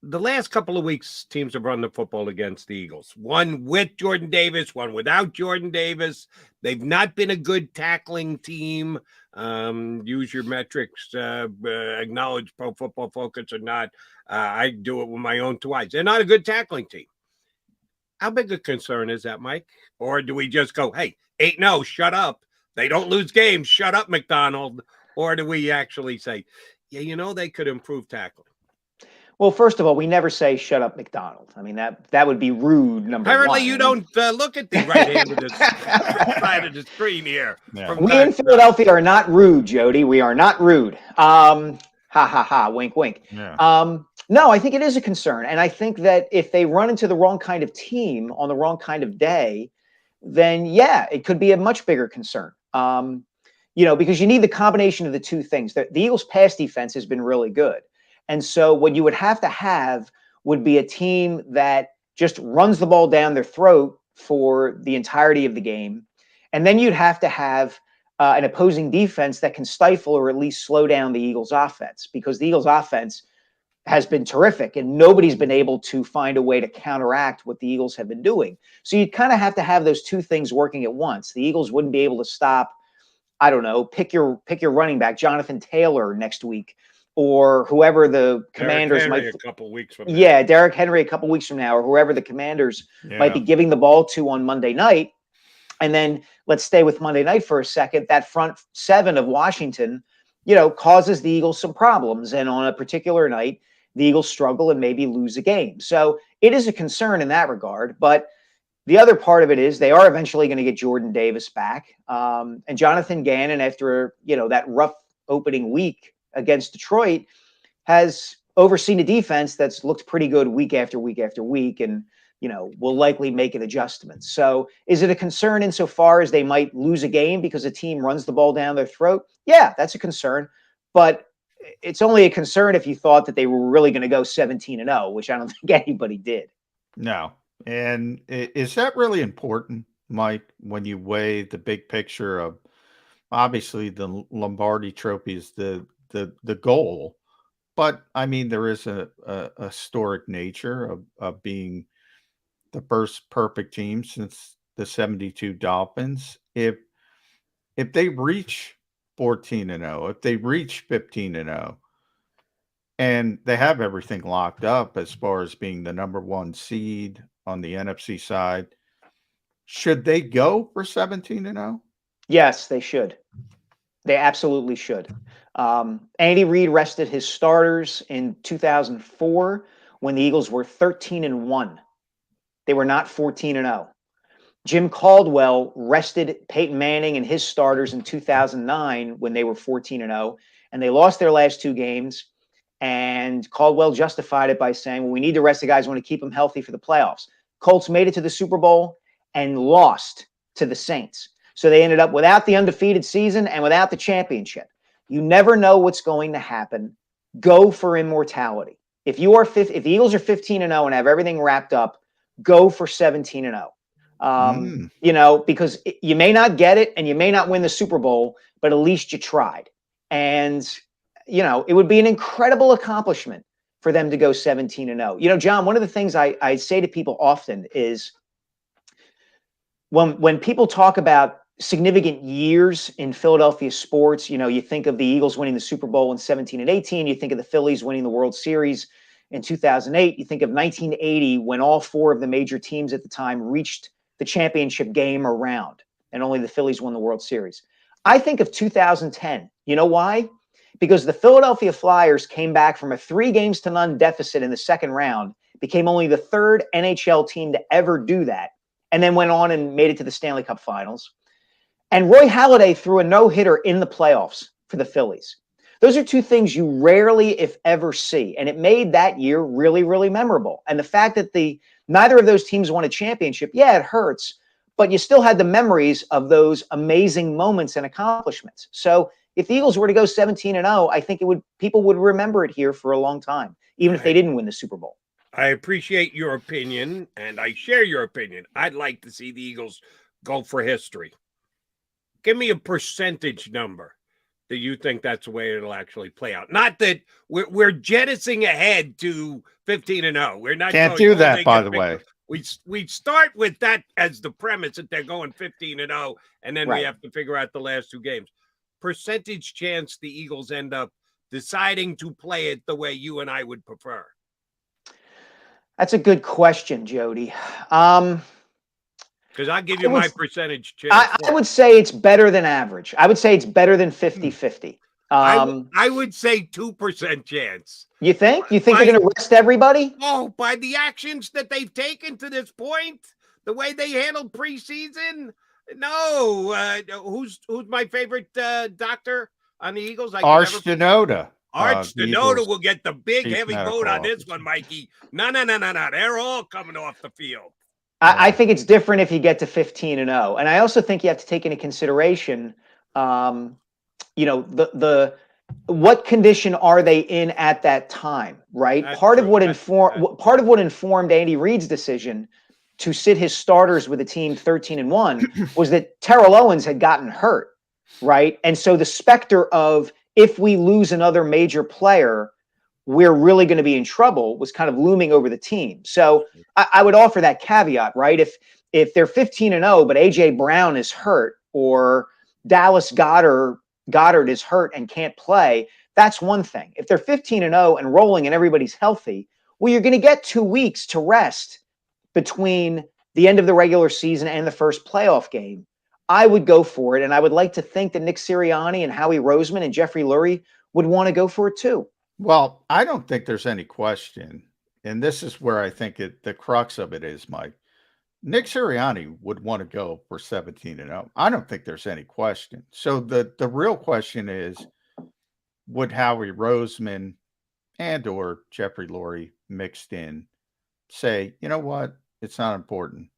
The last couple of weeks, teams have run the football against the Eagles. One with Jordan Davis, one without Jordan Davis. They've not been a good tackling team. Use your metrics, acknowledge Pro Football Focus or not. I do it with my own two eyes. They're not a good tackling team. How big a concern is that, Mike? Or do we just go, hey, 8-0, shut up. They don't lose games. Shut up, McDonald. Or do we actually say, yeah, they could improve tackling? Well, first of all, we never say "shut up, McDonald." I mean that would be rude. Apparently, you don't look at the right hand of the side of the screen here. Yeah. We in Philadelphia are not rude, Jody. We are not rude. Ha ha ha. Wink wink. Yeah. No, I think it is a concern, and I think that if they run into the wrong kind of team on the wrong kind of day, then yeah, it could be a much bigger concern. Because you need the combination of the two things. The Eagles' pass defense has been really good. And so what you would have to have would be a team that just runs the ball down their throat for the entirety of the game. And then you'd have to have an opposing defense that can stifle or at least slow down the Eagles' offense, because the Eagles' offense has been terrific and nobody's been able to find a way to counteract what the Eagles have been doing. So you kind of have to have those two things working at once. The Eagles wouldn't be able to stop, I don't know, pick your running back, Jonathan Taylor next week, or whoever the Commanders might. A couple weeks from now. Yeah, Derrick Henry a couple weeks from now, or whoever the Commanders might be giving the ball to on Monday night. And then let's stay with Monday night for a second. That front seven of Washington, causes the Eagles some problems. And on a particular night, the Eagles struggle and maybe lose a game. So it is a concern in that regard. But the other part of it is they are eventually going to get Jordan Davis back. And Jonathan Gannon, after, that rough opening week against Detroit, has overseen a defense that's looked pretty good week after week after week, and will likely make an adjustment. So is it a concern insofar as they might lose a game because a team runs the ball down their throat? Yeah, that's a concern. But it's only a concern if you thought that they were really going to go 17-0, which I don't think anybody did. No. And is that really important, Mike, when you weigh the big picture of obviously the Lombardi Trophy is the goal, but I mean, there is a historic nature of being the first perfect team since the 72 Dolphins. If they reach 14-0, if they reach 15-0, and they have everything locked up as far as being the number one seed on the NFC side, should they go for 17-0? Yes, they should. They absolutely should. Andy Reid rested his starters in 2004 when the Eagles were 13-1. They were not 14-0. Jim Caldwell rested Peyton Manning and his starters in 2009 when they were 14-0, and they lost their last two games. And Caldwell justified it by saying, well, we need to rest the guys. We want to keep them healthy for the playoffs. Colts made it to the Super Bowl and lost to the Saints. So they ended up without the undefeated season and without the championship. You never know what's going to happen. Go for immortality. If the Eagles are 15-0 and have everything wrapped up, go for 17-0. Because you may not get it and you may not win the Super Bowl, but at least you tried. And, it would be an incredible accomplishment for them to go 17-0. John, one of the things I say to people often is when people talk about significant years in Philadelphia sports, you think of the Eagles winning the Super Bowl in 17 and 18. You think of the Phillies winning the World Series in 2008. You think of 1980 when all four of the major teams at the time reached the championship game or round, and only the Phillies won the World Series. I think of 2010. You know why? Because the Philadelphia Flyers came back from a 3-0 deficit in the second round, became only the third NHL team to ever do that, and then went on and made it to the Stanley Cup Finals. And Roy Halladay threw a no-hitter in the playoffs for the Phillies. Those are two things you rarely, if ever, see. And it made that year really, really memorable. And the fact that neither of those teams won a championship, yeah, it hurts, but you still had the memories of those amazing moments and accomplishments. So if the Eagles were to go 17-0, I think people would remember it here for a long time, even if they didn't win the Super Bowl. I appreciate your opinion, and I share your opinion. I'd like to see the Eagles go for history. Give me a percentage number that you think that's the way it'll actually play out. Not that we're jettisoning ahead to 15-0. We're not. Can't do that, by the way. We start with that as the premise that they're going 15-0, and then we have to figure out the last two games. Percentage chance the Eagles end up deciding to play it the way you and I would prefer. That's a good question, Jody. Because I'll give you my percentage chance. I would say it's better than average. I would say it's better than 50-50. I would say 2% chance. You think? You think they're going to rest everybody? Oh, by the actions that they've taken to this point, the way they handled preseason. No. Who's my favorite doctor on the Eagles? Arch Denoda. Arch Denoda will get the big heavy vote on this one, Mikey. No. They're all coming off the field. I think it's different if you get to 15-0. And I also think you have to take into consideration, what condition are they in at that time, right? Part of what informed Andy Reid's decision to sit his starters with a team 13-1 was that Terrell Owens had gotten hurt, right? And so the specter of if we lose another major player, we're really going to be in trouble was kind of looming over the team. So I would offer that caveat, right? If they're 15-0, but AJ Brown is hurt or Dallas Goedert is hurt and can't play, that's one thing. If they're 15-0 and rolling and everybody's healthy, well, you're going to get 2 weeks to rest between the end of the regular season and the first playoff game. I would go for it, and I would like to think that Nick Sirianni and Howie Roseman and Jeffrey Lurie would want to go for it too. Well, I don't think there's any question, and this is where I think the crux of it is, Mike. Nick Sirianni would want to go for 17-0. I don't think there's any question. So the real question is, would Howie Roseman and or Jeffrey Lurie mixed in say, you know what, it's not important.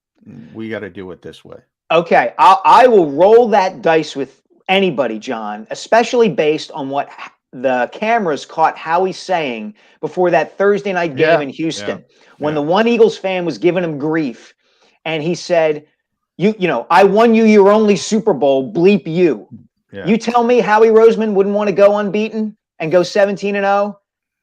We got to do it this way. Okay, I will roll that dice with anybody, John, especially based on what the cameras caught Howie saying before that Thursday night game in Houston, when the one Eagles fan was giving him grief, and he said, I won you your only Super Bowl, bleep you. Yeah. You tell me Howie Roseman wouldn't want to go unbeaten and go 17-0?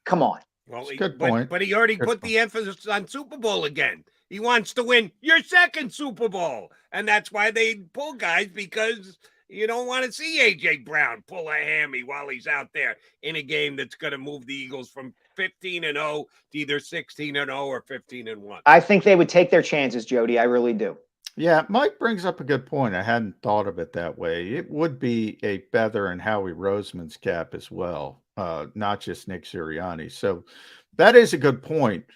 Come on. Well, good point. But he already put the emphasis on Super Bowl again. He wants to win your second Super Bowl. And that's why they pull guys, because you don't want to see A.J. Brown pull a hammy while he's out there in a game that's going to move the Eagles from 15-0 to either 16-0 or 15-1. I think they would take their chances, Jody. I really do. Yeah, Mike brings up a good point. I hadn't thought of it that way. It would be a feather in Howie Roseman's cap as well, not just Nick Sirianni. So that is a good point.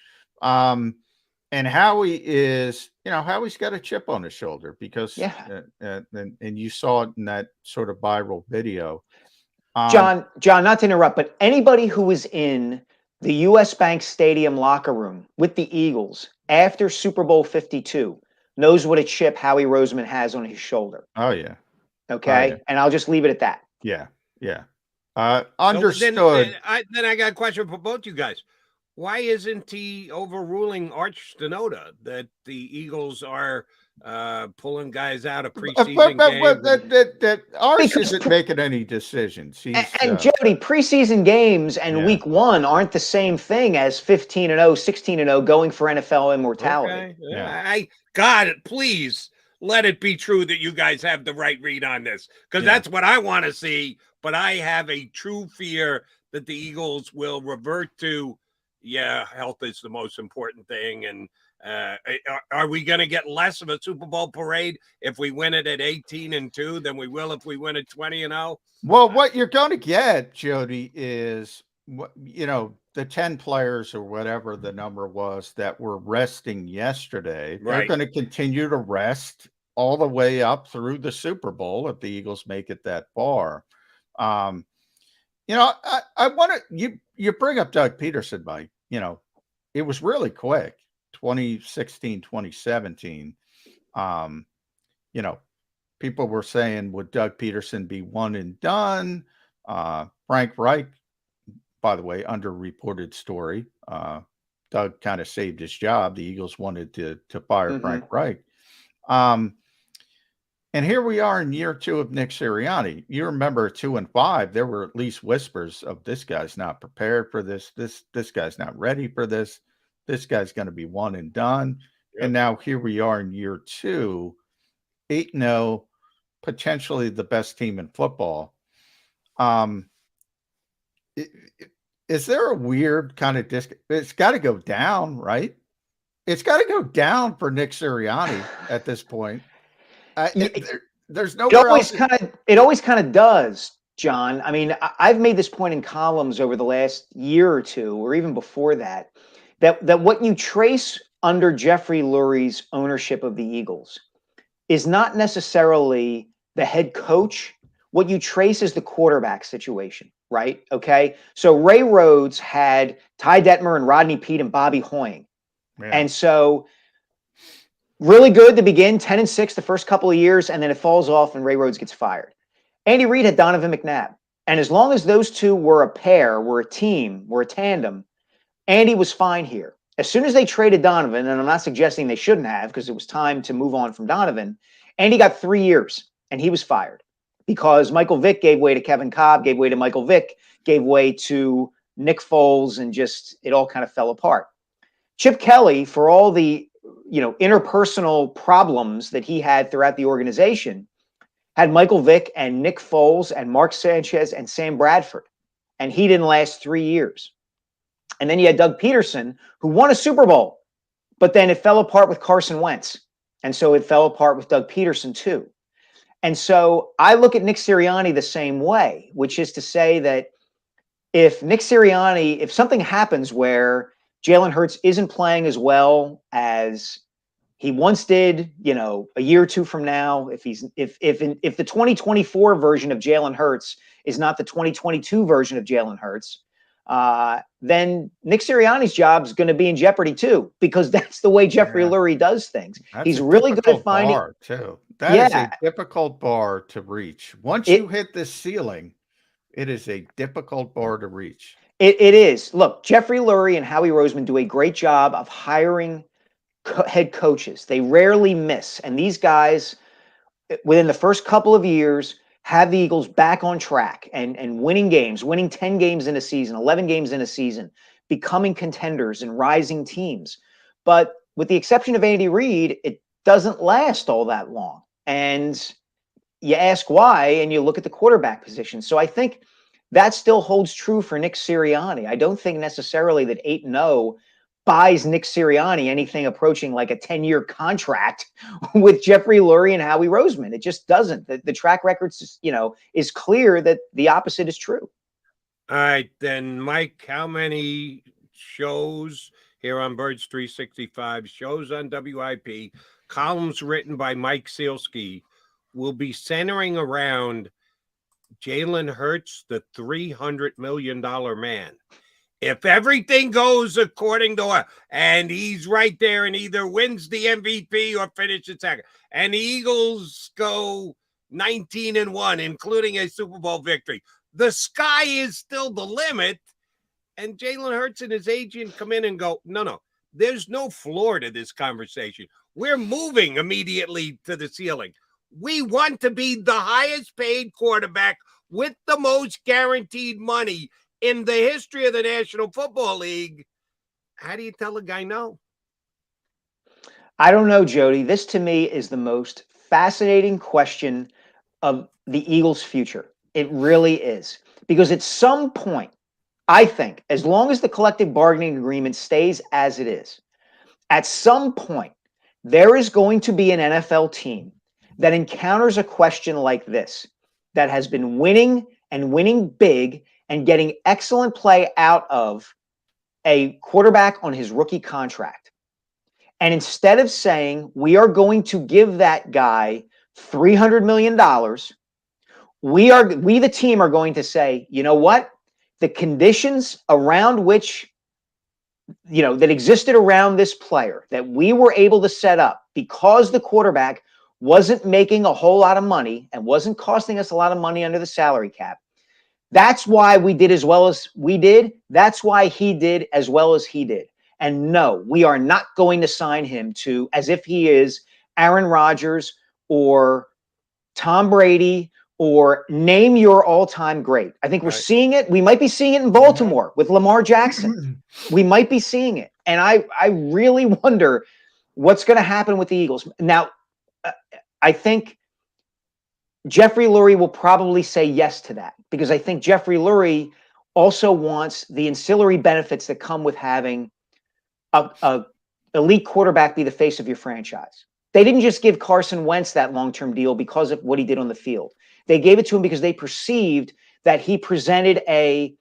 And Howie is, Howie's got a chip on his shoulder because, and you saw it in that sort of viral video. John, not to interrupt, but anybody who was in the U.S. Bank Stadium locker room with the Eagles after Super Bowl 52 knows what a chip Howie Roseman has on his shoulder. Oh, yeah. Okay. Oh, yeah. And I'll just leave it at that. Yeah. Yeah. Understood. So then I got a question for both you guys. Why isn't he overruling Arch Denoda that the Eagles are pulling guys out of preseason games? Arch isn't making any decisions. And Jody, preseason games and week one aren't the same thing as 15-0, 16-0 going for NFL immortality. Okay. Yeah. God, please let it be true that you guys have the right read on this, because that's what I want to see. But I have a true fear that the Eagles will revert to, health is the most important thing. And are we going to get less of a Super Bowl parade if we win it at 18-2 than we will if we win at 20-0? Well, what you're going to get, Jody, is the 10 players or whatever the number was that were resting yesterday, they're Right. going to continue to rest all the way up through the Super Bowl if the Eagles make it that far. You know, I want to, you bring up Doug Peterson, Mike. You know, it was really quick, 2016, 2017. You know, people were saying, would Doug Peterson be one and done? Frank Reich, by the way, underreported story. Doug kind of saved his job. The Eagles wanted to fire Frank Reich. And here we are in year 2 of Nick Sirianni. You remember 2 and 5, there were at least whispers of this guy's not prepared for this. This guy's not ready for this. This guy's going to be one and done. Yep. And now here we are in year 2, 8-0, potentially the best team in football. Is there a weird kind of it's got to go down, right? It's got to go down for Nick Sirianni at this point. There's no. It always kind of does, John. I mean, I've made this point in columns over the last year or two, or even before that, that what you trace under Jeffrey Lurie's ownership of the Eagles is not necessarily the head coach. What you trace is the quarterback situation, right? Okay. So Ray Rhodes had Ty Detmer and Rodney Peete and Bobby Hoying. Yeah. And so really good to begin, 10-6 the first couple of years, and then it falls off and Ray Rhodes gets fired. Andy Reid had Donovan McNabb. And as long as those two were a pair, were a team, were a tandem, Andy was fine here. As soon as they traded Donovan, and I'm not suggesting they shouldn't have because it was time to move on from Donovan, Andy got 3 years and he was fired because Michael Vick gave way to Kevin Kolb, gave way to Michael Vick, gave way to Nick Foles, and just it all kind of fell apart. Chip Kelly, for all the interpersonal problems that he had throughout the organization, had Michael Vick and Nick Foles and Mark Sanchez and Sam Bradford, and he didn't last 3 years. And then you had Doug Peterson, who won a Super Bowl, but then it fell apart with Carson Wentz. And so it fell apart with Doug Peterson too. And so I look at Nick Sirianni the same way, which is to say that if Nick Sirianni, if something happens where Jalen Hurts isn't playing as well as he once did, a year or two from now, if the 2024 version of Jalen Hurts is not the 2022 version of Jalen Hurts, then Nick Sirianni's job is going to be in jeopardy too, because that's the way Jeffrey Lurie does things. He's really good at finding. Bar too. That is a difficult bar to reach. Once you hit this ceiling, it is a difficult bar to reach. It is. Look, Jeffrey Lurie and Howie Roseman do a great job of hiring head coaches. They rarely miss. And these guys, within the first couple of years, have the Eagles back on track and winning games, winning 10 games in a season, 11 games in a season, becoming contenders and rising teams. But with the exception of Andy Reid, it doesn't last all that long. And you ask why, and you look at the quarterback position. So I think that still holds true for Nick Sirianni. I don't think necessarily that 8-0 buys Nick Sirianni anything approaching like a 10-year contract with Jeffrey Lurie and Howie Roseman. It just doesn't. The track record, is clear that the opposite is true. All right, then, Mike, how many shows here on Birds 365, shows on WIP, columns written by Mike Sielski will be centering around Jalen Hurts, the $300 million man? If everything goes according to what, and he's right there and either wins the MVP or finishes second, and the Eagles go 19-1, including a Super Bowl victory, the sky is still the limit. And Jalen Hurts and his agent come in and go, no, there's no floor to this conversation. We're moving immediately to the ceiling. We want to be the highest paid quarterback with the most guaranteed money in the history of the National Football League. How do you tell a guy no? I don't know, Jody. This to me is the most fascinating question of the Eagles' future. It really is. Because at some point, I think, as long as the collective bargaining agreement stays as it is, at some point, there is going to be an NFL team that encounters a question like this, that has been winning and winning big and getting excellent play out of a quarterback on his rookie contract. And instead of saying, we are going to give that guy $300 million, we the team are going to say, you know what? The conditions around which, that existed around this player that we were able to set up because the quarterback wasn't making a whole lot of money and wasn't costing us a lot of money under the salary cap. That's why we did as well as we did. That's why he did as well as he did. And no, we are not going to sign him to as if he is Aaron Rodgers or Tom Brady or name your all-time great. I think we're seeing it. We might be seeing it in Baltimore with Lamar Jackson. We might be seeing it. And I really wonder what's going to happen with the Eagles. Now, I think Jeffrey Lurie will probably say yes to that because I think Jeffrey Lurie also wants the ancillary benefits that come with having a elite quarterback be the face of your franchise. They didn't just give Carson Wentz that long-term deal because of what he did on the field. They gave it to him because they perceived that he presented a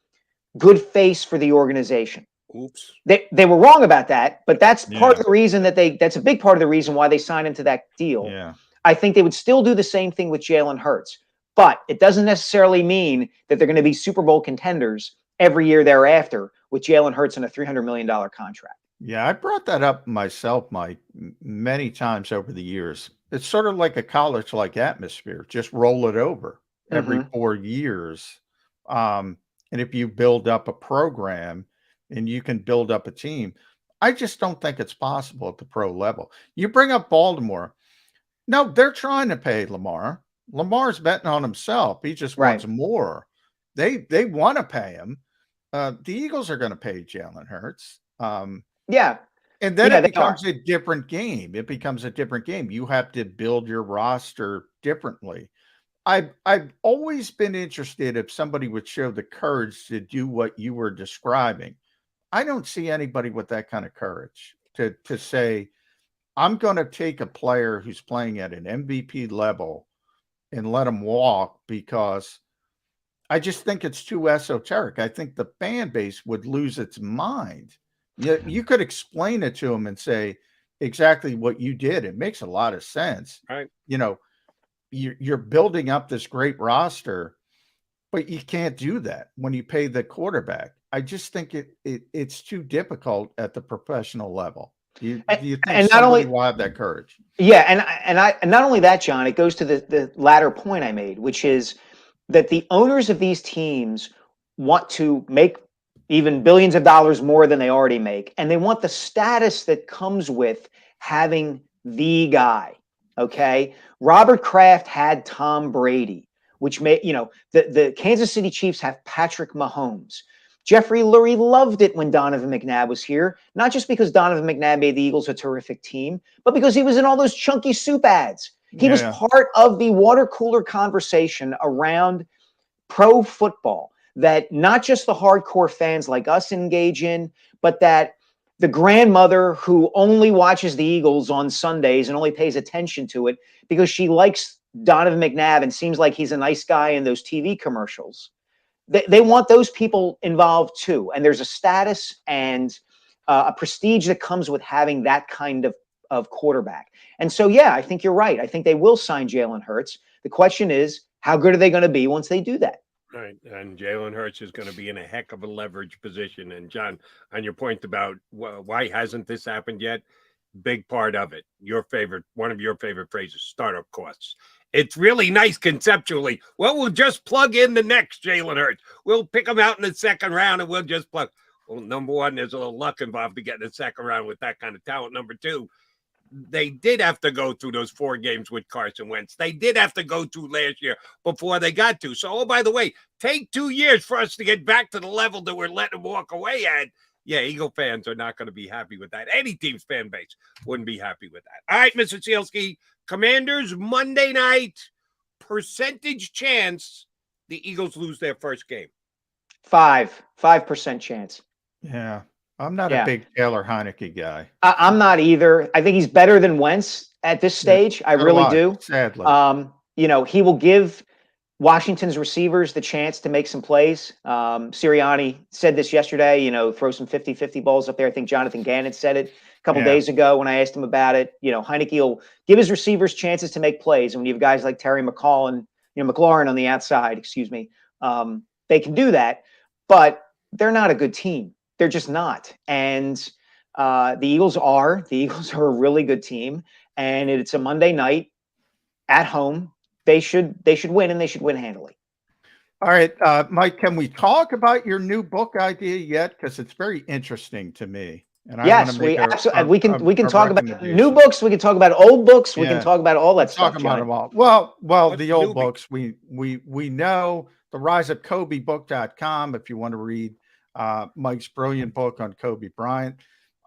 good face for the organization. Oops. They were wrong about that, but that's part of the reason that's a big part of the reason why they signed him to that deal. Yeah. I think they would still do the same thing with Jalen Hurts, but it doesn't necessarily mean that they're going to be Super Bowl contenders every year thereafter with Jalen Hurts in a $300 million contract. Yeah, I brought that up myself, Mike, many times over the years. It's sort of like a college-like atmosphere. Just roll it over every 4 years. And if you build up a program and you can build up a team, I just don't think it's possible at the pro level. You bring up Baltimore. No, they're trying to pay Lamar. Lamar's betting on himself. He just wants more. They want to pay him. The Eagles are going to pay Jalen Hurts. And then it becomes a different game. It becomes a different game. You have to build your roster differently. I've always been interested if somebody would show the courage to do what you were describing. I don't see anybody with that kind of courage to say, I'm going to take a player who's playing at an MVP level and let him walk because I just think it's too esoteric. I think the fan base would lose its mind. You could explain it to them and say exactly what you did. It makes a lot of sense. Right. You're building up this great roster, but you can't do that when you pay the quarterback. I just think it's too difficult at the professional level. Do you think somebody will have that courage? Yeah, and not only that, John, it goes to the latter point I made, which is that the owners of these teams want to make even billions of dollars more than they already make, and they want the status that comes with having the guy. Okay, Robert Kraft had Tom Brady, which made the Kansas City Chiefs have Patrick Mahomes. Jeffrey Lurie loved it when Donovan McNabb was here, not just because Donovan McNabb made the Eagles a terrific team, but because he was in all those chunky soup ads. He was part of the water cooler conversation around pro football that not just the hardcore fans like us engage in, but that the grandmother who only watches the Eagles on Sundays and only pays attention to it because she likes Donovan McNabb and seems like he's a nice guy in those TV commercials. They want those people involved too. And there's a status and a prestige that comes with having that kind of quarterback. And so, yeah, I think you're right. I think they will sign Jalen Hurts. The question is, how good are they going to be once they do that? Right. And Jalen Hurts is going to be in a heck of a leverage position. And John, on your point about why hasn't this happened yet? Big part of it. One of your favorite phrases, startup costs. It's really nice conceptually. Well, we'll just plug in the next Jalen Hurts. We'll pick him out in the second round and we'll just plug. Well, number one, there's a little luck involved to get in the second round with that kind of talent. Number two, they did have to go through those 4 games with Carson Wentz. They did have to go through last year before they got to. So, oh, by the way, take 2 years for us to get back to the level that we're letting them walk away at. Yeah, Eagle fans are not going to be happy with that. Any team's fan base wouldn't be happy with that. All right, Mr. Sielski, Commanders Monday night, percentage chance the Eagles lose their first game. 5% chance. Yeah. I'm not a big Taylor Heineke guy. I'm not either. I think he's better than Wentz at this stage. I really do. Sadly. He will give Washington's receivers the chance to make some plays. Siriani said this yesterday, throw some 50-50 balls up there. I think Jonathan Gannon said it a couple days ago when I asked him about it. Heineke will give his receivers chances to make plays. And when you have guys like Terry McLaurin, McLaurin on the outside, they can do that, but they're not a good team. They're just not. And the Eagles are a really good team, and it's a Monday night at home. They should win, and they should win handily. All right, Mike, can we talk about your new book idea yet? Because it's very interesting to me. And yes, we absolutely we can talk about new books. We can talk about old books. We can talk about all that stuff. Talk about them all. Well, the old books we know. The riseofkobebook.com if you want to read Mike's brilliant book on Kobe Bryant.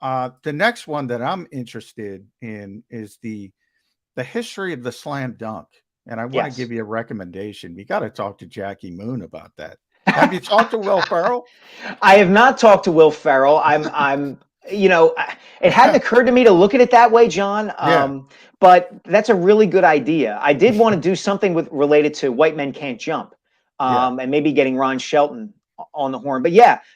The next one that I'm interested in is the history of the slam dunk. And I want to give you a recommendation. You got to talk to Jackie Moon about that. Have you talked to Will Ferrell? I have not talked to Will Ferrell. It hadn't occurred to me to look at it that way, John. But that's a really good idea. I did want to do something related to White Men Can't Jump. And maybe getting Ron Shelton on the horn. But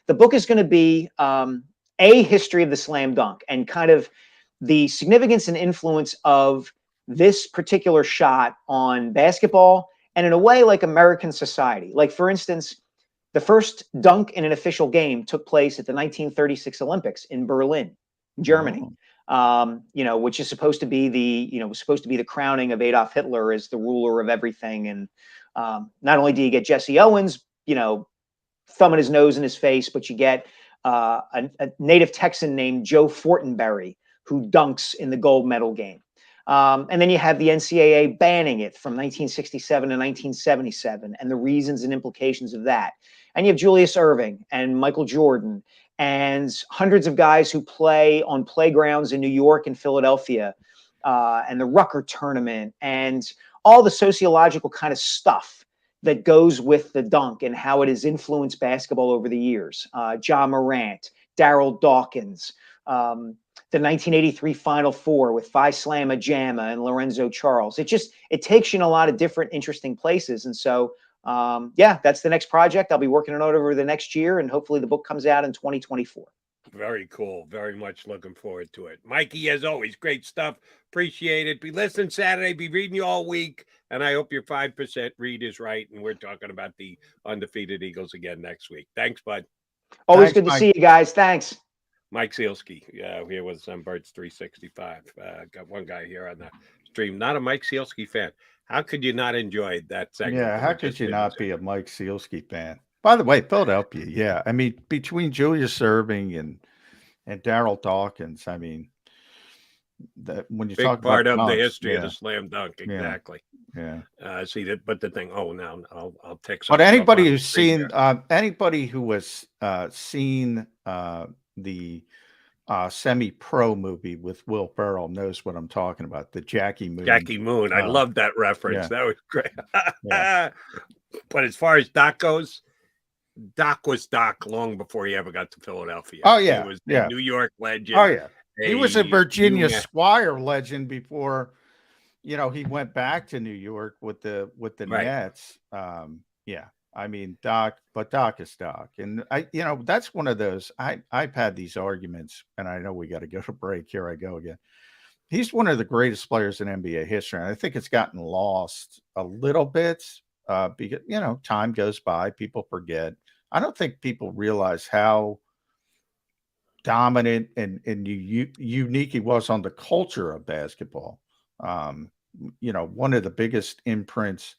the book is going to be a history of the slam dunk and kind of the significance and influence of this particular shot on basketball and in a way like American society. Like, for instance, the first dunk in an official game took place at the 1936 Olympics in Berlin, Germany. Which is supposed to be the crowning of Adolf Hitler as the ruler of everything. And not only do you get Jesse Owens, thumbing his nose in his face, but you get a native Texan named Joe Fortenberry, who dunks in the gold medal game. And then you have the NCAA banning it from 1967 to 1977 and the reasons and implications of that. And you have Julius Erving and Michael Jordan and hundreds of guys who play on playgrounds in New York and Philadelphia, and the Rucker tournament and all the sociological kind of stuff that goes with the dunk and how it has influenced basketball over the years. John Morant, Darryl Dawkins, the 1983 Final Four with Phi Slamma Jamma and Lorenzo Charles. It takes you in a lot of different interesting places. And so, that's the next project. I'll be working on it over the next year, and hopefully the book comes out in 2024. Very cool. Very much looking forward to it. Mikey, as always, great stuff. Appreciate it. Be listening Saturday. Be reading you all week. And I hope your 5% read is right. And we're talking about the undefeated Eagles again next week. Thanks, bud. Always good to see you guys. Thanks. Mike Sielski here with Sunbirds 365. Got one guy here on the stream. Not a Mike Sielski fan. How could you not enjoy that segment? Yeah, how could you not be a Mike Sielski fan? By the way, Philadelphia, I mean, between Julius Erving and Darryl Dawkins, I mean, that when you big talk part about of dunks, the history of the slam dunk, exactly. See that, but the thing. Oh, now I'll take. But anybody who's seen, anybody who has seen the semi-pro movie with Will Ferrell knows what I'm talking about. The Jackie Moon. Jackie Moon. I love that reference. That was great. But as far as Doc goes, Doc was Doc long before he ever got to Philadelphia. Oh yeah, he was a New York legend. Oh yeah, he was a Virginia Squire legend before, he went back to New York with the Nets. I mean, Doc is Doc, and that's one of those. I've had these arguments, and I know we got to go to break. Here I go again. He's one of the greatest players in NBA history, and I think it's gotten lost a little bit because time goes by, people forget. I don't think people realize how dominant and unique he was on the culture of basketball. One of the biggest imprints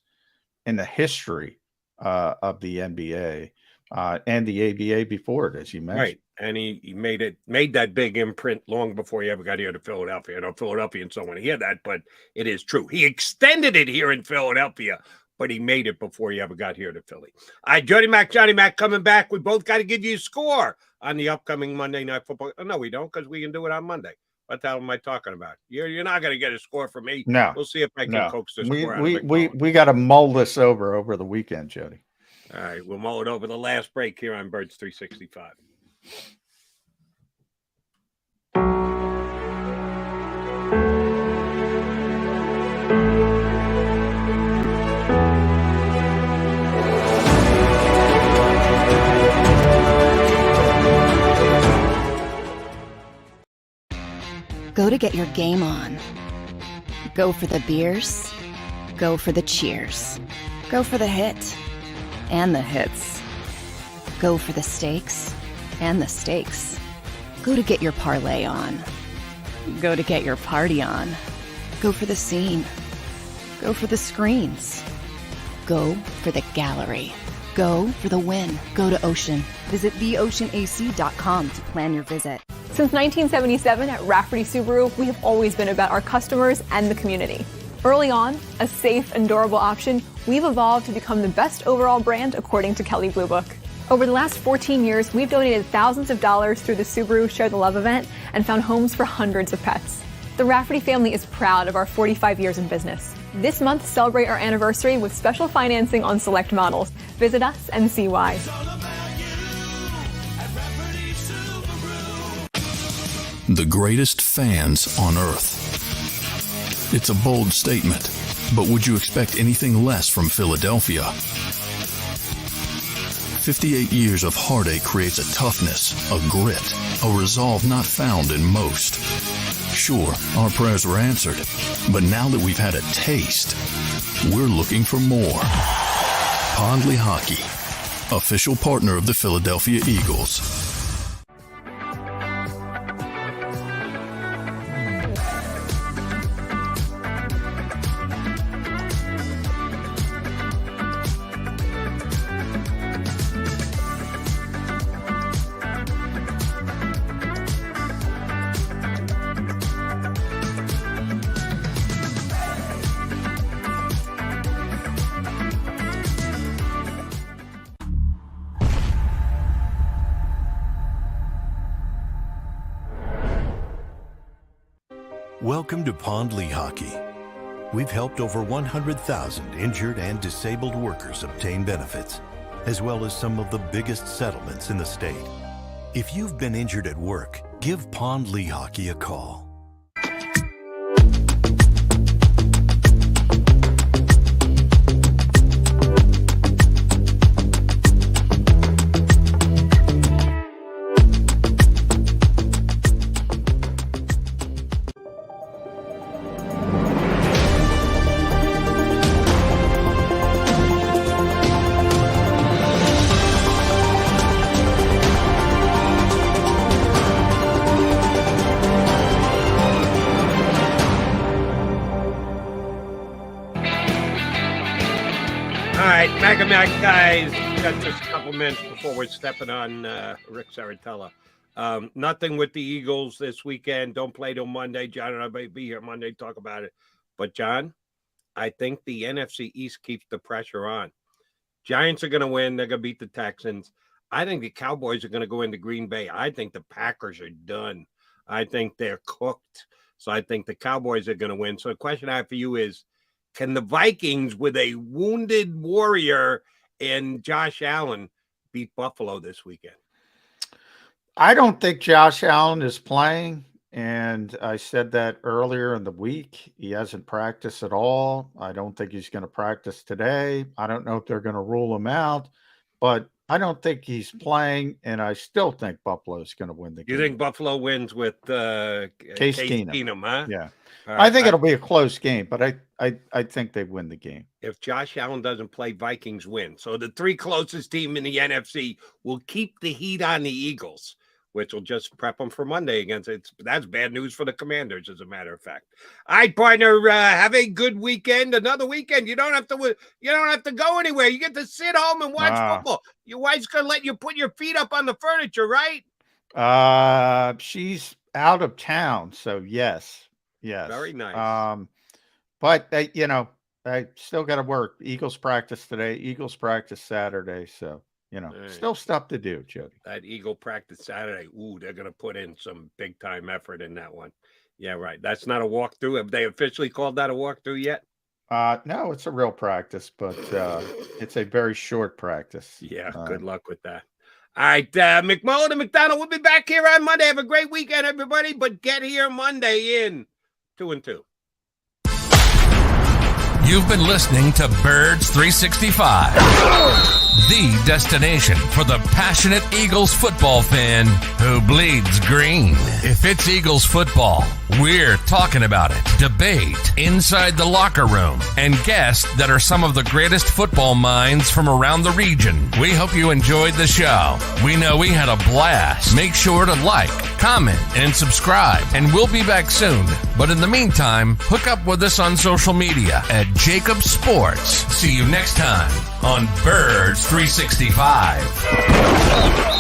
in the history of the NBA and the ABA before it, as you mentioned. Right. And he made that big imprint long before he ever got here to Philadelphia. I know Philadelphians don't want to hear that, but it is true. He extended it here in Philadelphia, but he made it before he ever got here to Philly. All right, Johnny Mac coming back. We both got to give you a score on the upcoming Monday Night Football. Oh, no, we don't, because we can do it on Monday. What the hell am I talking about? You're not going to get a score from me. No. We'll see if I can coax the score out of we got to mull this over the weekend, Jody. All right, we'll mull it over the last break here on Birds 365. Go to get your game on. Go for the beers. Go for the cheers. Go for the hit and the hits. Go for the stakes and the stakes. Go to get your parlay on. Go to get your party on. Go for the scene. Go for the screens. Go for the gallery. Go for the win. Go to Ocean. Visit theoceanac.com to plan your visit. Since 1977 at Rafferty Subaru, we have always been about our customers and the community. Early on, a safe and durable option, we've evolved to become the best overall brand according to Kelley Blue Book. Over the last 14 years, we've donated thousands of dollars through the Subaru Share the Love event and found homes for hundreds of pets. The Rafferty family is proud of our 45 years in business. This month, celebrate our anniversary with special financing on select models. Visit us and see why. The greatest fans on earth. It's a bold statement, but would you expect anything less from Philadelphia? 58 years of heartache creates a toughness, a grit, a resolve not found in most. Sure, our prayers were answered, but now that we've had a taste, we're looking for more. Pondley Hockey, official partner of the Philadelphia Eagles. Welcome to Pondley Hockey. We've helped over 100,000 injured and disabled workers obtain benefits, as well as some of the biggest settlements in the state. If you've been injured at work, give Pondley Hockey a call. Mac guys, got just a couple minutes before we're stepping on Rick Saratella. Nothing with the Eagles this weekend. Don't play till Monday. John and I may be here Monday to talk about it. But, John, I think the NFC East keeps the pressure on. Giants are going to win. They're going to beat the Texans. I think the Cowboys are going to go into Green Bay. I think the Packers are done. I think they're cooked. So I think the Cowboys are going to win. So the question I have for you is, can the Vikings, with a wounded Warrior and Josh Allen, beat Buffalo this weekend? I don't think Josh Allen is playing, and I said that earlier in the week. He hasn't practiced at all. I don't think he's going to practice today. I don't know if they're going to rule him out, but I don't think he's playing, and I still think Buffalo is going to win the game. You think Buffalo wins with Case Keenum, huh? Yeah. I think it'll be a close game, but I think they win the game. If Josh Allen doesn't play, Vikings win. So the three closest team in the NFC will keep the heat on the Eagles, which will just prep them for Monday against it. That's bad news for the Commanders, as a matter of fact. All right, partner, have a good weekend. Another weekend. You don't have to go anywhere. You get to sit home and watch football. Your wife's gonna let you put your feet up on the furniture, right? She's out of town, so yes. Very nice. But I still got to work. Eagles practice today. Eagles practice Saturday. So still stuff to do, Jody. That Eagle practice Saturday. Ooh, they're gonna put in some big time effort in that one. Yeah, right. That's not a walkthrough. Have they officially called that a walkthrough yet? No, it's a real practice, but it's a very short practice. Yeah, good luck with that. All right, McMullen and McDonald, we'll be back here on Monday. Have a great weekend, everybody, but get here Monday in 2 and 2. You've been listening to Birds 365. the destination for the passionate Eagles football fan who bleeds green. If it's Eagles football, we're talking about it. Debate, inside the locker room, and guests that are some of the greatest football minds from around the region. We hope you enjoyed the show. We know we had a blast. Make sure to like, comment, and subscribe, and we'll be back soon. But in the meantime, hook up with us on social media at JAKIB Sports. See you next time on Birds 365.